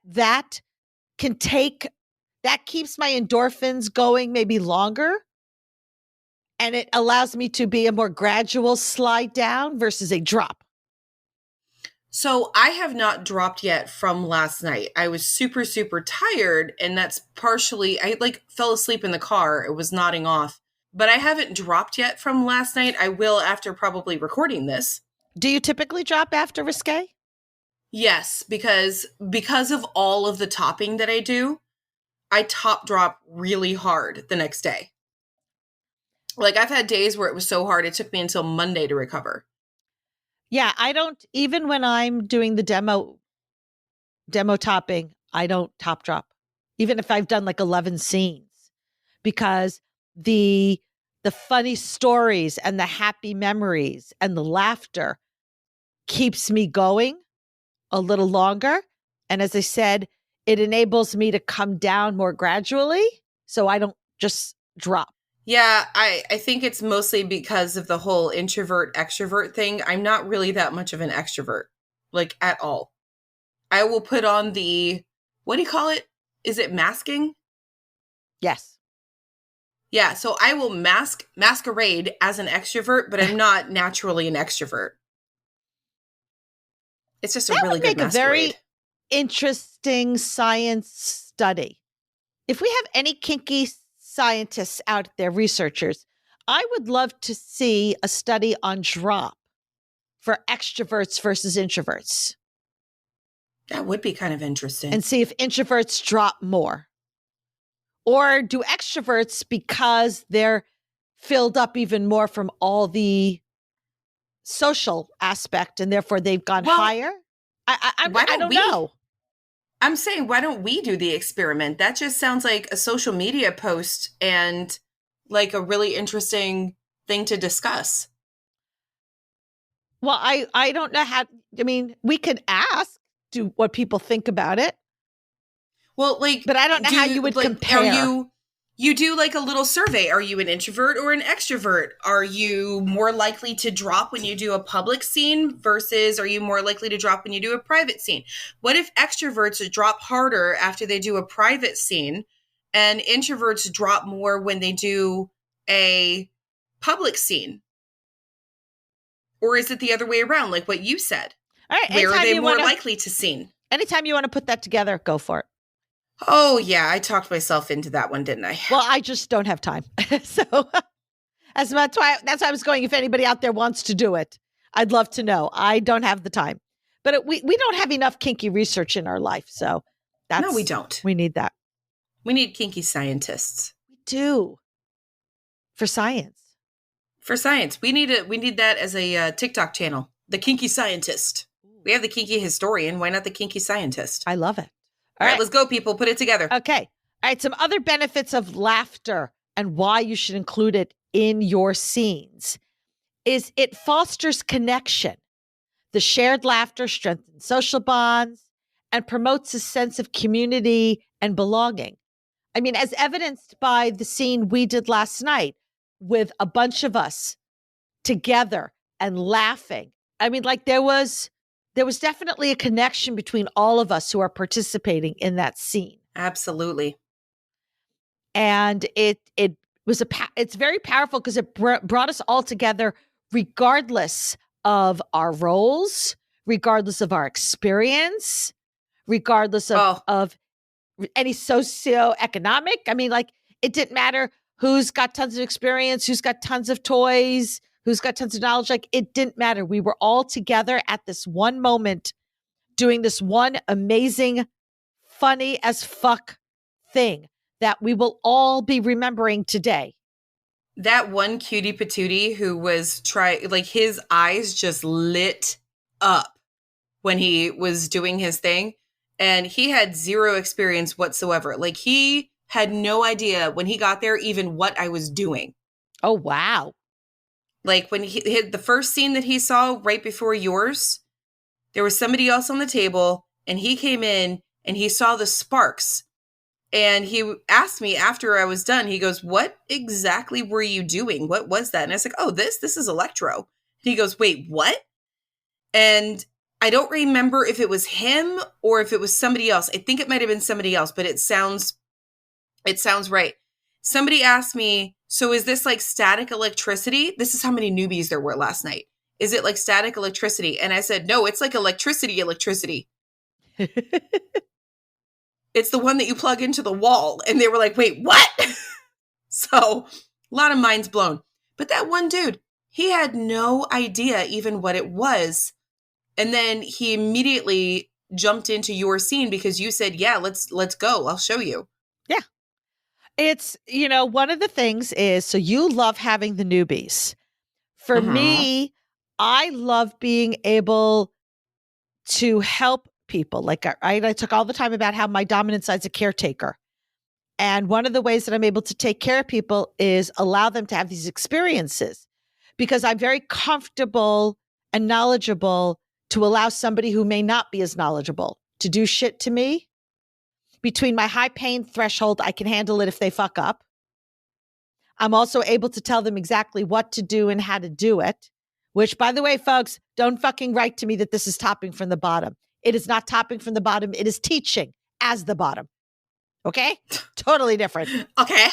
keeps my endorphins going maybe longer. And it allows me to be a more gradual slide down versus a drop. So I have not dropped yet from last night. I was super, super tired, and that's partially, I like fell asleep in the car. It was nodding off, but I haven't dropped yet from last night. I will after probably recording this. Do you typically drop after risque? Yes, because of all of the topping that I do, I top drop really hard the next day. Like I've had days where it was so hard, it took me until Monday to recover. Yeah, I don't, even when I'm doing the demo topping, I don't top drop, even if I've done like 11 scenes, because the funny stories and the happy memories and the laughter keeps me going a little longer. And as I said, it enables me to come down more gradually, so I don't just drop. Yeah, I think it's mostly because of the whole introvert extrovert thing. I'm not really that much of an extrovert, like at all. I will put on the, what do you call it? Is it masking? Yes. Yeah, so I will masquerade as an extrovert, but I'm not naturally an extrovert. It's just a That really would good make a masquerade. very interesting science study. If we have any kinky scientists out there, researchers, I would love to see a study on drop for extroverts versus introverts That would be kind of interesting. and see if introverts drop more. Or do extroverts, because they're filled up even more from all the social aspect and therefore they've gone higher? I don't know. I'm saying, why don't we do the experiment? That just sounds like a social media post and like a really interesting thing to discuss. Well, I don't know how, I mean, we could ask what people think about it. Well, like, but I don't know how you would compare. You do like a little survey. Are you an introvert or an extrovert? Are you more likely to drop when you do a public scene versus are you more likely to drop when you do a private scene? What if extroverts drop harder after they do a private scene and introverts drop more when they do a public scene? Or is it the other way around, like what you said? All right, where are they more likely to scene? Anytime you want to put that together, go for it. Oh, yeah. I talked myself into that one, didn't I? Well, I just don't have time. So that's why I was going, if anybody out there wants to do it, I'd love to know. I don't have the time. But we don't have enough kinky research in our life. So no, we don't. We need that. We need kinky scientists. We do. For science. For science. We need that as a TikTok channel. The Kinky Scientist. We have the Kinky Historian. Why not the Kinky Scientist? I love it. All right, let's go, people. Put it together. Okay. All right. Some other benefits of laughter and why you should include it in your scenes is it fosters connection. The shared laughter strengthens social bonds and promotes a sense of community and belonging. I mean, as evidenced by the scene we did last night with a bunch of us together and laughing. I mean, like there was definitely a connection between all of us who are participating in that scene. Absolutely. And it's very powerful because it brought us all together regardless of our roles, regardless of our experience, regardless of any socioeconomic. I mean, like it didn't matter who's got tons of experience, who's got tons of toys, who's got tons of knowledge. Like it didn't matter. We were all together at this one moment doing this one amazing, funny as fuck thing that we will all be remembering today. That one cutie patootie who was his eyes just lit up when he was doing his thing. And he had zero experience whatsoever. Like he had no idea when he got there even what I was doing. Oh, wow. Like when he hit the first scene that he saw right before yours, there was somebody else on the table and he came in and he saw the sparks. And he asked me after I was done, he goes, what exactly were you doing? What was that? And I was like, oh, this is electro. And he goes, wait, what? And I don't remember if it was him or if it was somebody else. I think it might have been somebody else, but it sounds right. Somebody asked me, so is this like static electricity? This is how many newbies there were last night. is it like static electricity? And I said, no, it's like electricity. It's the one that you plug into the wall. And they were like, wait, what? So a lot of minds blown. But that one dude, he had no idea even what it was. And then he immediately jumped into your scene because you said, yeah, let's go. I'll show you. Yeah. It's, one of the things is, so you love having the newbies. For me, I love being able to help people. Like I talk all the time about how my dominant side's a caretaker. And one of the ways that I'm able to take care of people is allow them to have these experiences, because I'm very comfortable and knowledgeable to allow somebody who may not be as knowledgeable to do shit to me. Between my high pain threshold, I can handle it if they fuck up. I'm also able to tell them exactly what to do and how to do it, which, by the way, folks, don't fucking write to me that this is topping from the bottom. It is not topping from the bottom. It is teaching as the bottom. Okay? Totally different. Okay.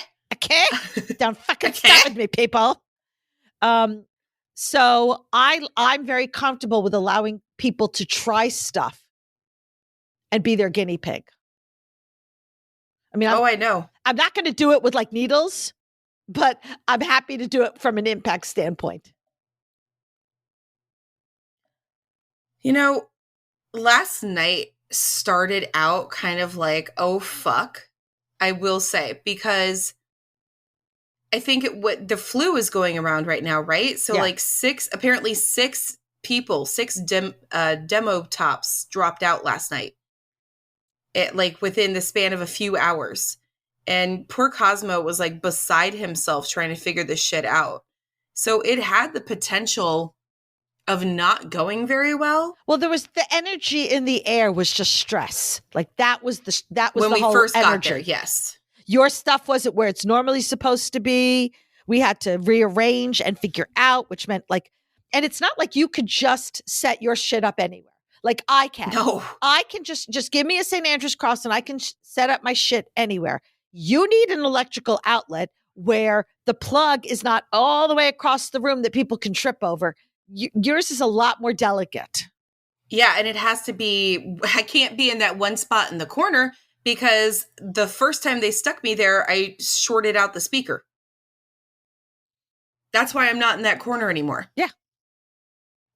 Don't fucking stop with me, people. So I'm very comfortable with allowing people to try stuff and be their guinea pig. I mean, I know. I'm not going to do it with like needles, but I'm happy to do it from an impact standpoint. Last night started out kind of like, oh, fuck, I will say, because I think what the flu is going around right now, right? So like six people, demo tops dropped out last night. It like within the span of a few hours. And poor Cosmo was like beside himself trying to figure this shit out. So it had the potential of not going very well. Well, there was the energy in the air was just stress. Like that was when the we whole first energy. Got there. Yes. Your stuff wasn't where it's normally supposed to be. We had to rearrange and figure out, which meant like, and it's not like you could just set your shit up anywhere. Like I can. No. I can just give me a St. Andrew's cross and I can set up my shit anywhere. You need an electrical outlet where the plug is not all the way across the room that people can trip over. Yours is a lot more delicate. Yeah, and it has to be, I can't be in that one spot in the corner because the first time they stuck me there, I shorted out the speaker. That's why I'm not in that corner anymore. Yeah.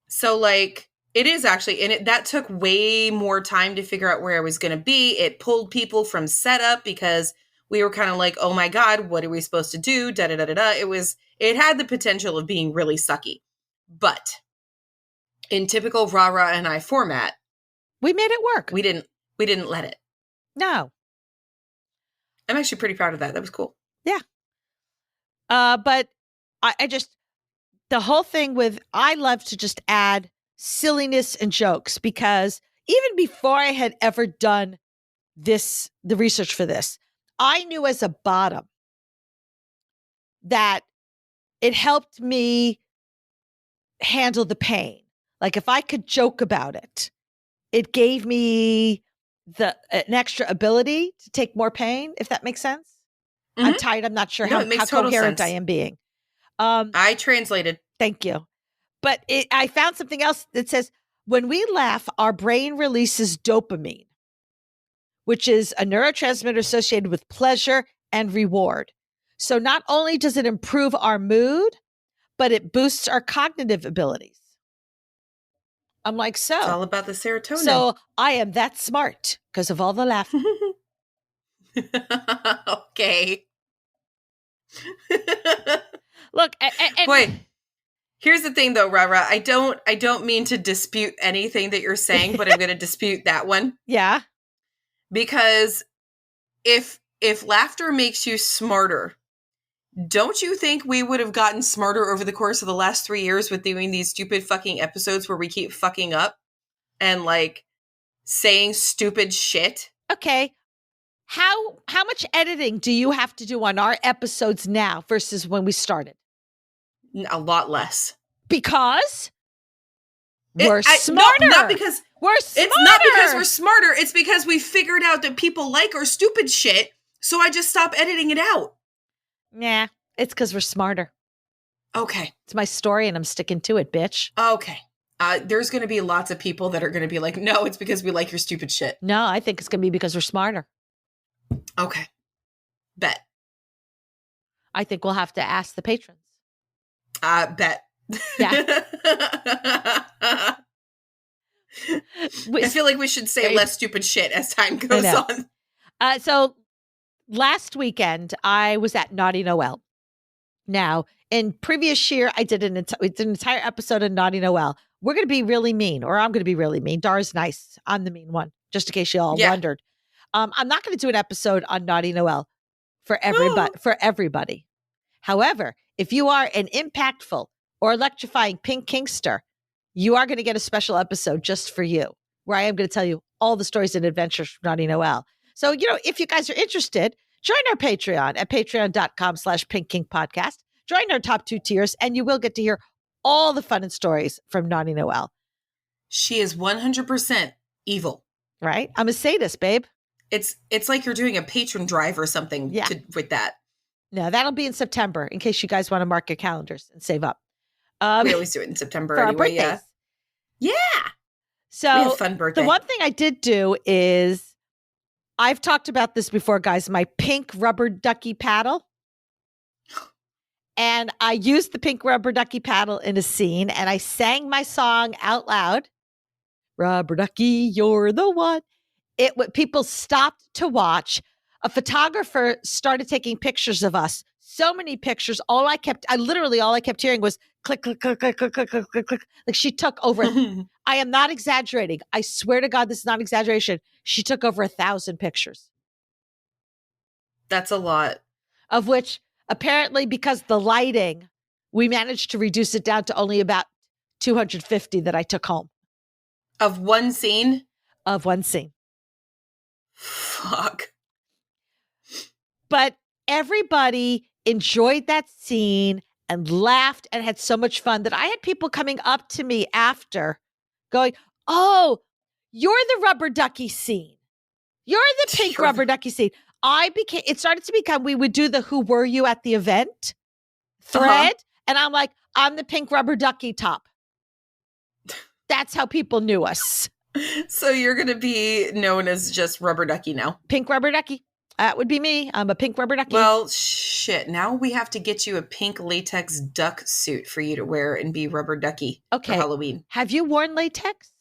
So like, it is actually, and that took way more time to figure out where I was going to be. It pulled people from setup because we were kind of like, oh my God, what are we supposed to do? Da da da da da. It had the potential of being really sucky. But in typical rah-rah and I format, we made it work. We didn't let it. No. I'm actually pretty proud of that. That was cool. Yeah. But I just, the whole thing with, I love to just add silliness and jokes because even before I had ever done the research for this, I knew as a bottom that it helped me handle the pain. Like if I could joke about it, it gave me an extra ability to take more pain, if that makes sense. Mm-hmm. I'm tired. I'm not sure how coherent I am being. I translated. Thank you. But I found something else that says, when we laugh, our brain releases dopamine, which is a neurotransmitter associated with pleasure and reward. So not only does it improve our mood, but it boosts our cognitive abilities. I'm like, so. It's all about the serotonin. So I am that smart because of all the laughing. Okay. Look, boy, here's the thing though, Rara. I don't mean to dispute anything that you're saying, but I'm going to dispute that one. Yeah. Because if laughter makes you smarter, don't you think we would have gotten smarter over the course of the last 3 years with doing these stupid fucking episodes where we keep fucking up and like saying stupid shit? Okay. How much editing do you have to do on our episodes now versus when we started? A lot less. Because we're smarter. No, not because we're smarter. It's not because we're smarter. It's because we figured out that people like our stupid shit. So I just stopped editing it out. Nah, it's because we're smarter. Okay. It's my story and I'm sticking to it, bitch. Okay. There's going to be lots of people that are going to be like, no, it's because we like your stupid shit. No, I think it's going to be because we're smarter. Okay. Bet. I think we'll have to ask the patrons. Bet. Yeah. I feel like we should say less stupid shit as time goes on. So last weekend, I was at Naughty Noel. Now, in previous year, I did an entire episode of Naughty Noel. We're going to be really mean, or I'm going to be really mean. Dara's nice. I'm the mean one, just in case you all wondered. I'm not going to do an episode on Naughty Noel for everybody. However, if you are an impactful or electrifying pink kinkster, you are going to get a special episode just for you, where I am going to tell you all the stories and adventures from Naughty Noel. So, if you guys are interested, join our Patreon at patreon.com/pinkkinkpodcast. Join our top 2 tiers, and you will get to hear all the fun and stories from Naughty Noel. She is 100% evil. Right? I'm a sadist, babe. It's like you're doing a patron drive or something with that. No, that'll be in September, in case you guys want to mark your calendars and save up. We always do it in September for anyway. Our birthdays. Yeah. So we have a fun birthday. The one thing I did do is, I've talked about this before, guys, my pink rubber ducky paddle. And I used the pink rubber ducky paddle in a scene, and I sang my song out loud. Rubber ducky, you're the one. People stopped to watch. A photographer started taking pictures of us. So many pictures. All I kept hearing was click, click, click, click, click, click, click, click, click. Like she took over. I am not exaggerating. I swear to God, this is not exaggeration. She took over 1,000 pictures. That's a lot. Of which, apparently, because the lighting, we managed to reduce it down to only about 250 that I took home. Of one scene? Of one scene. Fuck. But everybody enjoyed that scene and laughed and had so much fun that I had people coming up to me after going, oh, you're the rubber ducky scene. You're the pink rubber ducky scene. It started to become, we would do the who were you at the event thread. And I'm like, I'm the pink rubber ducky top. That's how people knew us. So you're going to be known as just rubber ducky now. Pink rubber ducky. That would be me. I'm a pink rubber ducky. Well, shit. Now we have to get you a pink latex duck suit for you to wear and be rubber ducky for Halloween. Have you worn latex?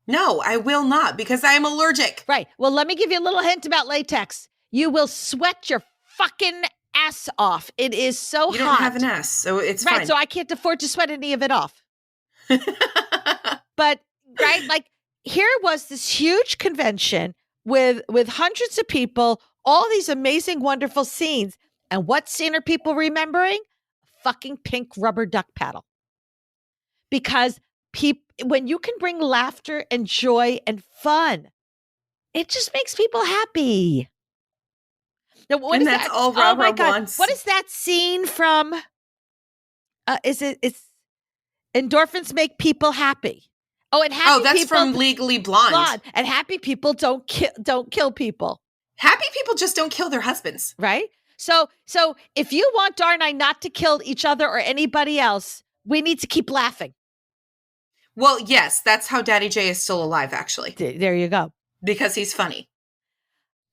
No, I will not because I am allergic. Right. Well, let me give you a little hint about latex. You will sweat your fucking ass off. It is so hot. You don't have an ass, so it's fine. Right, so I can't afford to sweat any of it off. But, right, like, here was this huge convention with hundreds of people, all these amazing, wonderful scenes. And what scene are people remembering? Fucking pink rubber duck paddle. Because when you can bring laughter and joy and fun, it just makes people happy. Now, and that's all Rubber wants. What is that scene from? It's endorphins make people happy. Oh, and happy that's people, from Legally Blonde. And happy people don't kill people. Happy people just don't kill their husbands, right? So if you want Dar and I not to kill each other or anybody else, we need to keep laughing. Well, yes, that's how Daddy J is still alive. Actually, there you go. Because he's funny.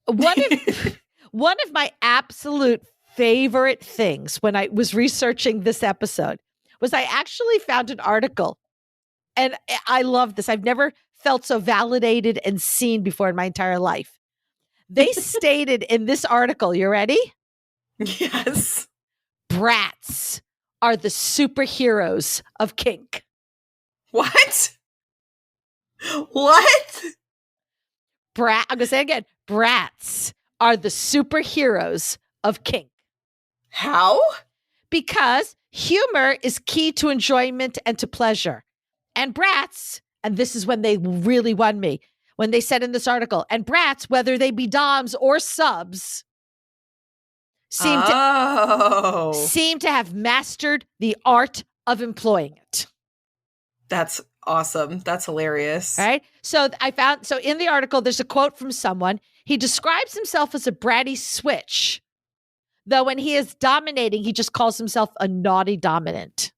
One of my absolute favorite things when I was researching this episode was I actually found an article. And I love this. I've never felt so validated and seen before in my entire life. They stated in this article, you ready? Yes. Brats are the superheroes of kink. What? What? I'm going to say it again. Brats are the superheroes of kink. How? Because humor is key to enjoyment and to pleasure. And brats, and this is when they really won me, when they said in this article, and brats, whether they be doms or subs, seem to have mastered the art of employing it. That's awesome. That's hilarious. Right? So in the article, there's a quote from someone. He describes himself as a bratty switch. Though when he is dominating, he just calls himself a naughty dominant.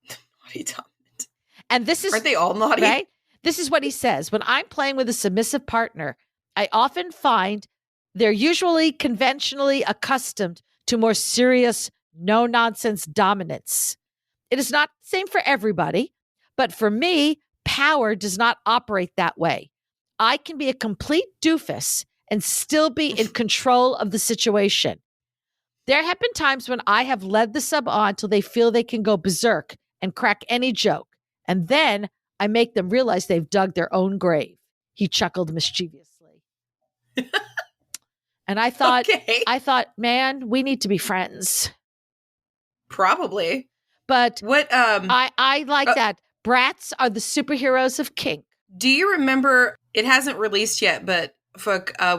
Naughty dominant. And this is, aren't they all naughty? right? This is what he says. When I'm playing with a submissive partner, I often find they're usually conventionally accustomed to more serious, no-nonsense dominance. It is not the same for everybody, but for me, power does not operate that way. I can be a complete doofus and still be in control of the situation. There have been times when I have led the sub on till they feel they can go berserk and crack any joke. And then I make them realize they've dug their own grave. He chuckled mischievously. And I thought, man, we need to be friends. Probably. But what? I like that. Brats are the superheroes of kink. Do you remember? It hasn't released yet, but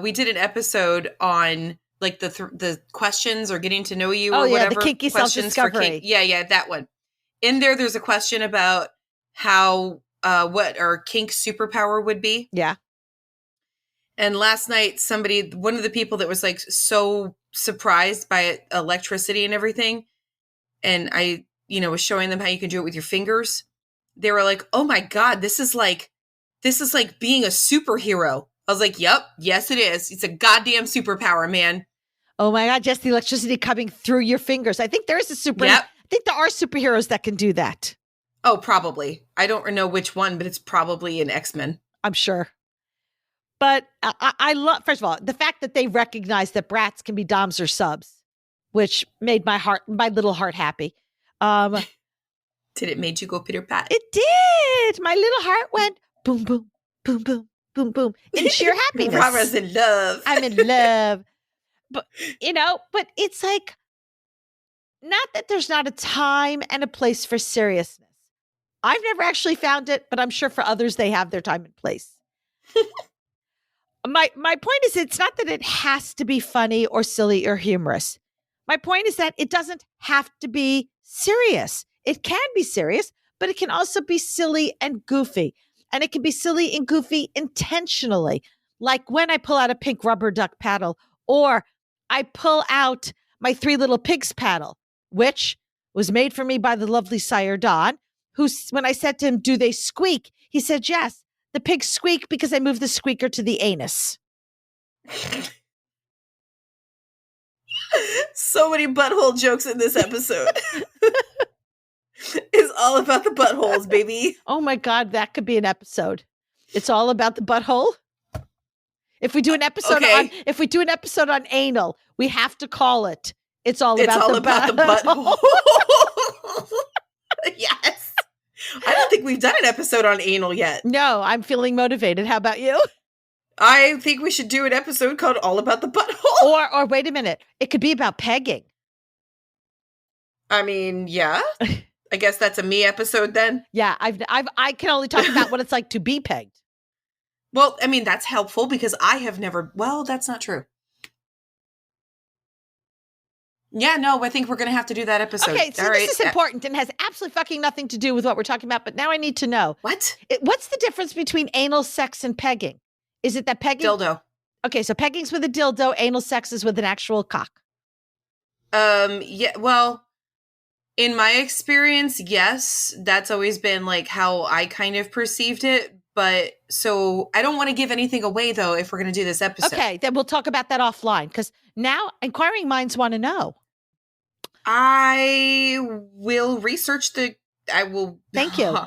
we did an episode on like the questions or getting to know you or whatever. The kinky self-discovery. Yeah, that one. In there's a question about how what our kink superpower would be. Yeah. And last night, one of the people that was like so surprised by electricity and everything, and I, was showing them how you can do it with your fingers. They were like, "Oh my God, this is like being a superhero." I was like, "Yep, yes it is. It's a goddamn superpower, man." Oh my God, just the electricity coming through your fingers. I think there is Yep. I think there are superheroes that can do that. Oh, probably. I don't know which one, but it's probably an X-Men. I'm sure. But I love, first of all, the fact that they recognize that brats can be doms or subs, which made my little heart happy. Did it made you go pitter pat? It did. My little heart went boom, boom, boom, boom, boom, boom in sheer happiness. Rara's in love. I'm in love. But, but it's like, not that there's not a time and a place for seriousness. I've never actually found it, but I'm sure for others, they have their time and place. My point is, it's not that it has to be funny or silly or humorous. My point is that it doesn't have to be serious. It can be serious, but it can also be silly and goofy. And it can be silly and goofy intentionally. Like when I pull out a pink rubber duck paddle, or I pull out my 3 Little Pigs paddle, which was made for me by the lovely Sire Don, who, when I said to him, "Do they squeak?" He said, "Yes. The pigs squeak because I moved the squeaker to the anus." So many butthole jokes in this episode. It's all about the buttholes, baby. Oh my God, that could be an episode. It's all about the butthole. If we do an episode on anal, we have to call it. It's all about the butthole. Yes. I don't think we've done an episode on anal yet. No, I'm feeling motivated. How about you? I think we should do an episode called All About the Butthole. Or wait a minute. It could be about pegging. I mean, yeah. I guess that's a me episode then. Yeah, I can only talk about what it's like to be pegged. Well, I mean, that's helpful because I have never, that's not true. Yeah, no, I think we're going to have to do that episode. Okay, so this is important and has absolutely fucking nothing to do with what we're talking about, but now I need to know. What? What's the difference between anal sex and pegging? Is it that pegging? Dildo. Okay, so pegging's with a dildo, anal sex is with an actual cock. Yeah, well, in my experience, yes, that's always been like how I kind of perceived it. But so I don't want to give anything away, though, if we're going to do this episode. Okay, then we'll talk about that offline because now inquiring minds want to know. I will research Thank you.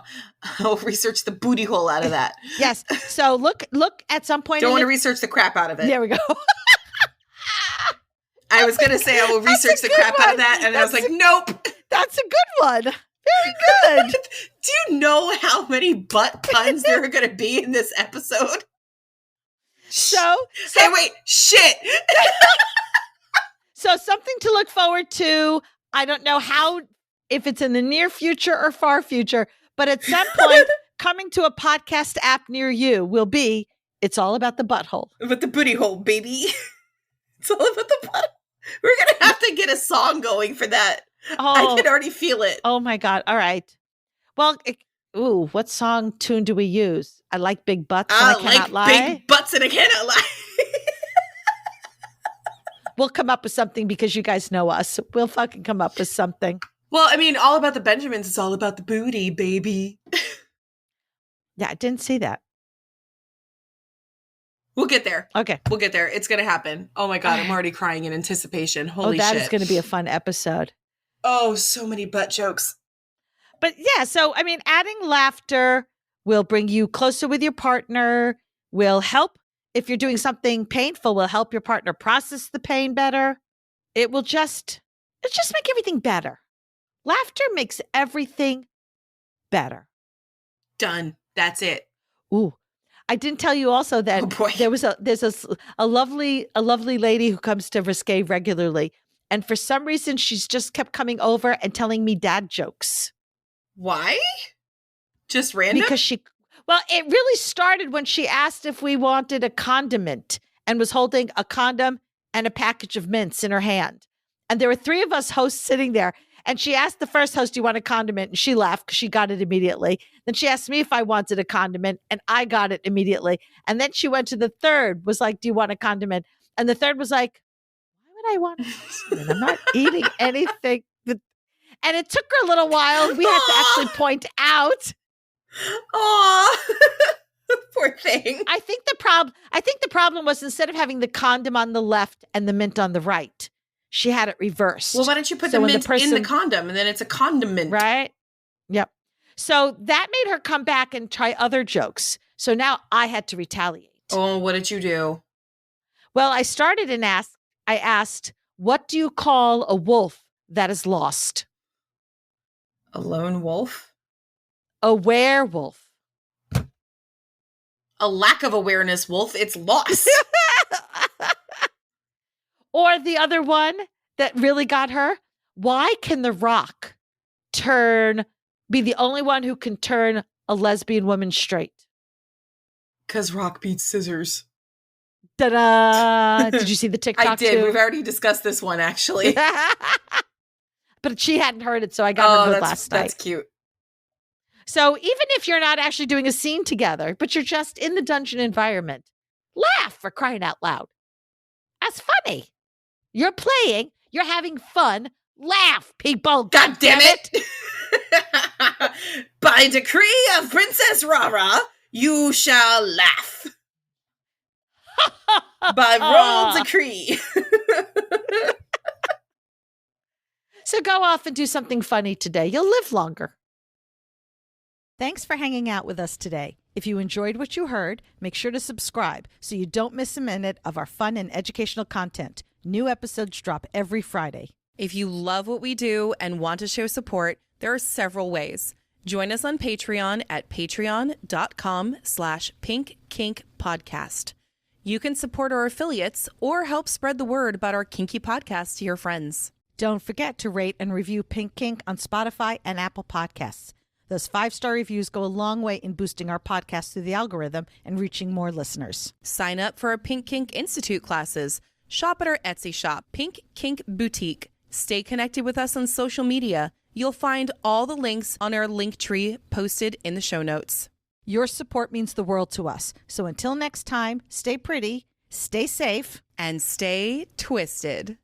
I'll research the booty hole out of that. Yes. So look at some point. Don't want to research the crap out of it. There we go. I was going to say I will research the crap out of that. And I was like, nope. That's a good one. Very good. Do you know how many butt puns there are going to be in this episode? So hey, wait, shit. So something to look forward to. I don't know if it's in the near future or far future, but at some point coming to a podcast app near you will be It's All About the Butthole. But the booty hole, baby. It's all about the butt. We're going to have to get a song going for that. I can already feel it. Oh my God. All right. Well, what tune do we use? I like big butts and I cannot lie. Big butts and I cannot lie. We'll come up with something because you guys know us. We'll fucking come up with something. Well, I mean, All About the Benjamins is all about the booty, baby. Yeah, I didn't see that. We'll get there. Okay. We'll get there. It's going to happen. Oh my God, I'm already crying in anticipation. Holy shit. That is going to be a fun episode. Oh, so many butt jokes. But yeah, so I mean, adding laughter will bring you closer with your partner, will help if you're doing something painful, will help your partner process the pain better. It'll just make everything better. Laughter makes everything better. Done. That's it. Ooh. I didn't tell you also that there's a lovely lady who comes to Risque regularly. And for some reason, she's just kept coming over and telling me dad jokes. Why? Just random? Because it really started when she asked if we wanted a condiment and was holding a condom and a package of mints in her hand. And there were 3 of us hosts sitting there. And she asked the first host, do you want a condiment? And she laughed because she got it immediately. Then she asked me if I wanted a condiment and I got it immediately. And then she went to the third, was like, do you want a condiment? And the third was like, why would I want a condiment? I'm not eating anything. And it took her a little while. We had to actually point out. Aw, poor thing. I think the problem was instead of having the condom on the left and the mint on the right, she had it reversed. Well, why don't you put the mint in the condom and then it's a condiment? Right? Yep. So that made her come back and try other jokes. So now I had to retaliate. Oh, what did you do? Well, I started and I asked, what do you call a wolf that is lost? A lone wolf? A werewolf. A lack of awareness wolf. It's lost. Or the other one that really got her. Why can The Rock be the only one who can turn a lesbian woman straight? Because Rock beats scissors. Ta-da! Did you see the TikTok I did. too? We've already discussed this one, actually. But she hadn't heard it, so I got her last night. That's cute. So even if you're not actually doing a scene together, but you're just in the dungeon environment, laugh, for crying out loud. That's funny. You're playing. You're having fun. Laugh, people. God damn it. By decree of Princess Rara, you shall laugh. By royal decree. So go off and do something funny today. You'll live longer. Thanks for hanging out with us today. If you enjoyed what you heard, make sure to subscribe so you don't miss a minute of our fun and educational content. New episodes drop every Friday. If you love what we do and want to show support, there are several ways. Join us on Patreon at patreon.com/pinkkinkpodcast. You can support our affiliates or help spread the word about our kinky podcast to your friends. Don't forget to rate and review Pink Kink on Spotify and Apple Podcasts. Those 5-star reviews go a long way in boosting our podcast through the algorithm and reaching more listeners. Sign up for our Pink Kink Institute classes. Shop at our Etsy shop, Pink Kink Boutique. Stay connected with us on social media. You'll find all the links on our link tree posted in the show notes. Your support means the world to us. So until next time, stay pretty, stay safe, and stay twisted.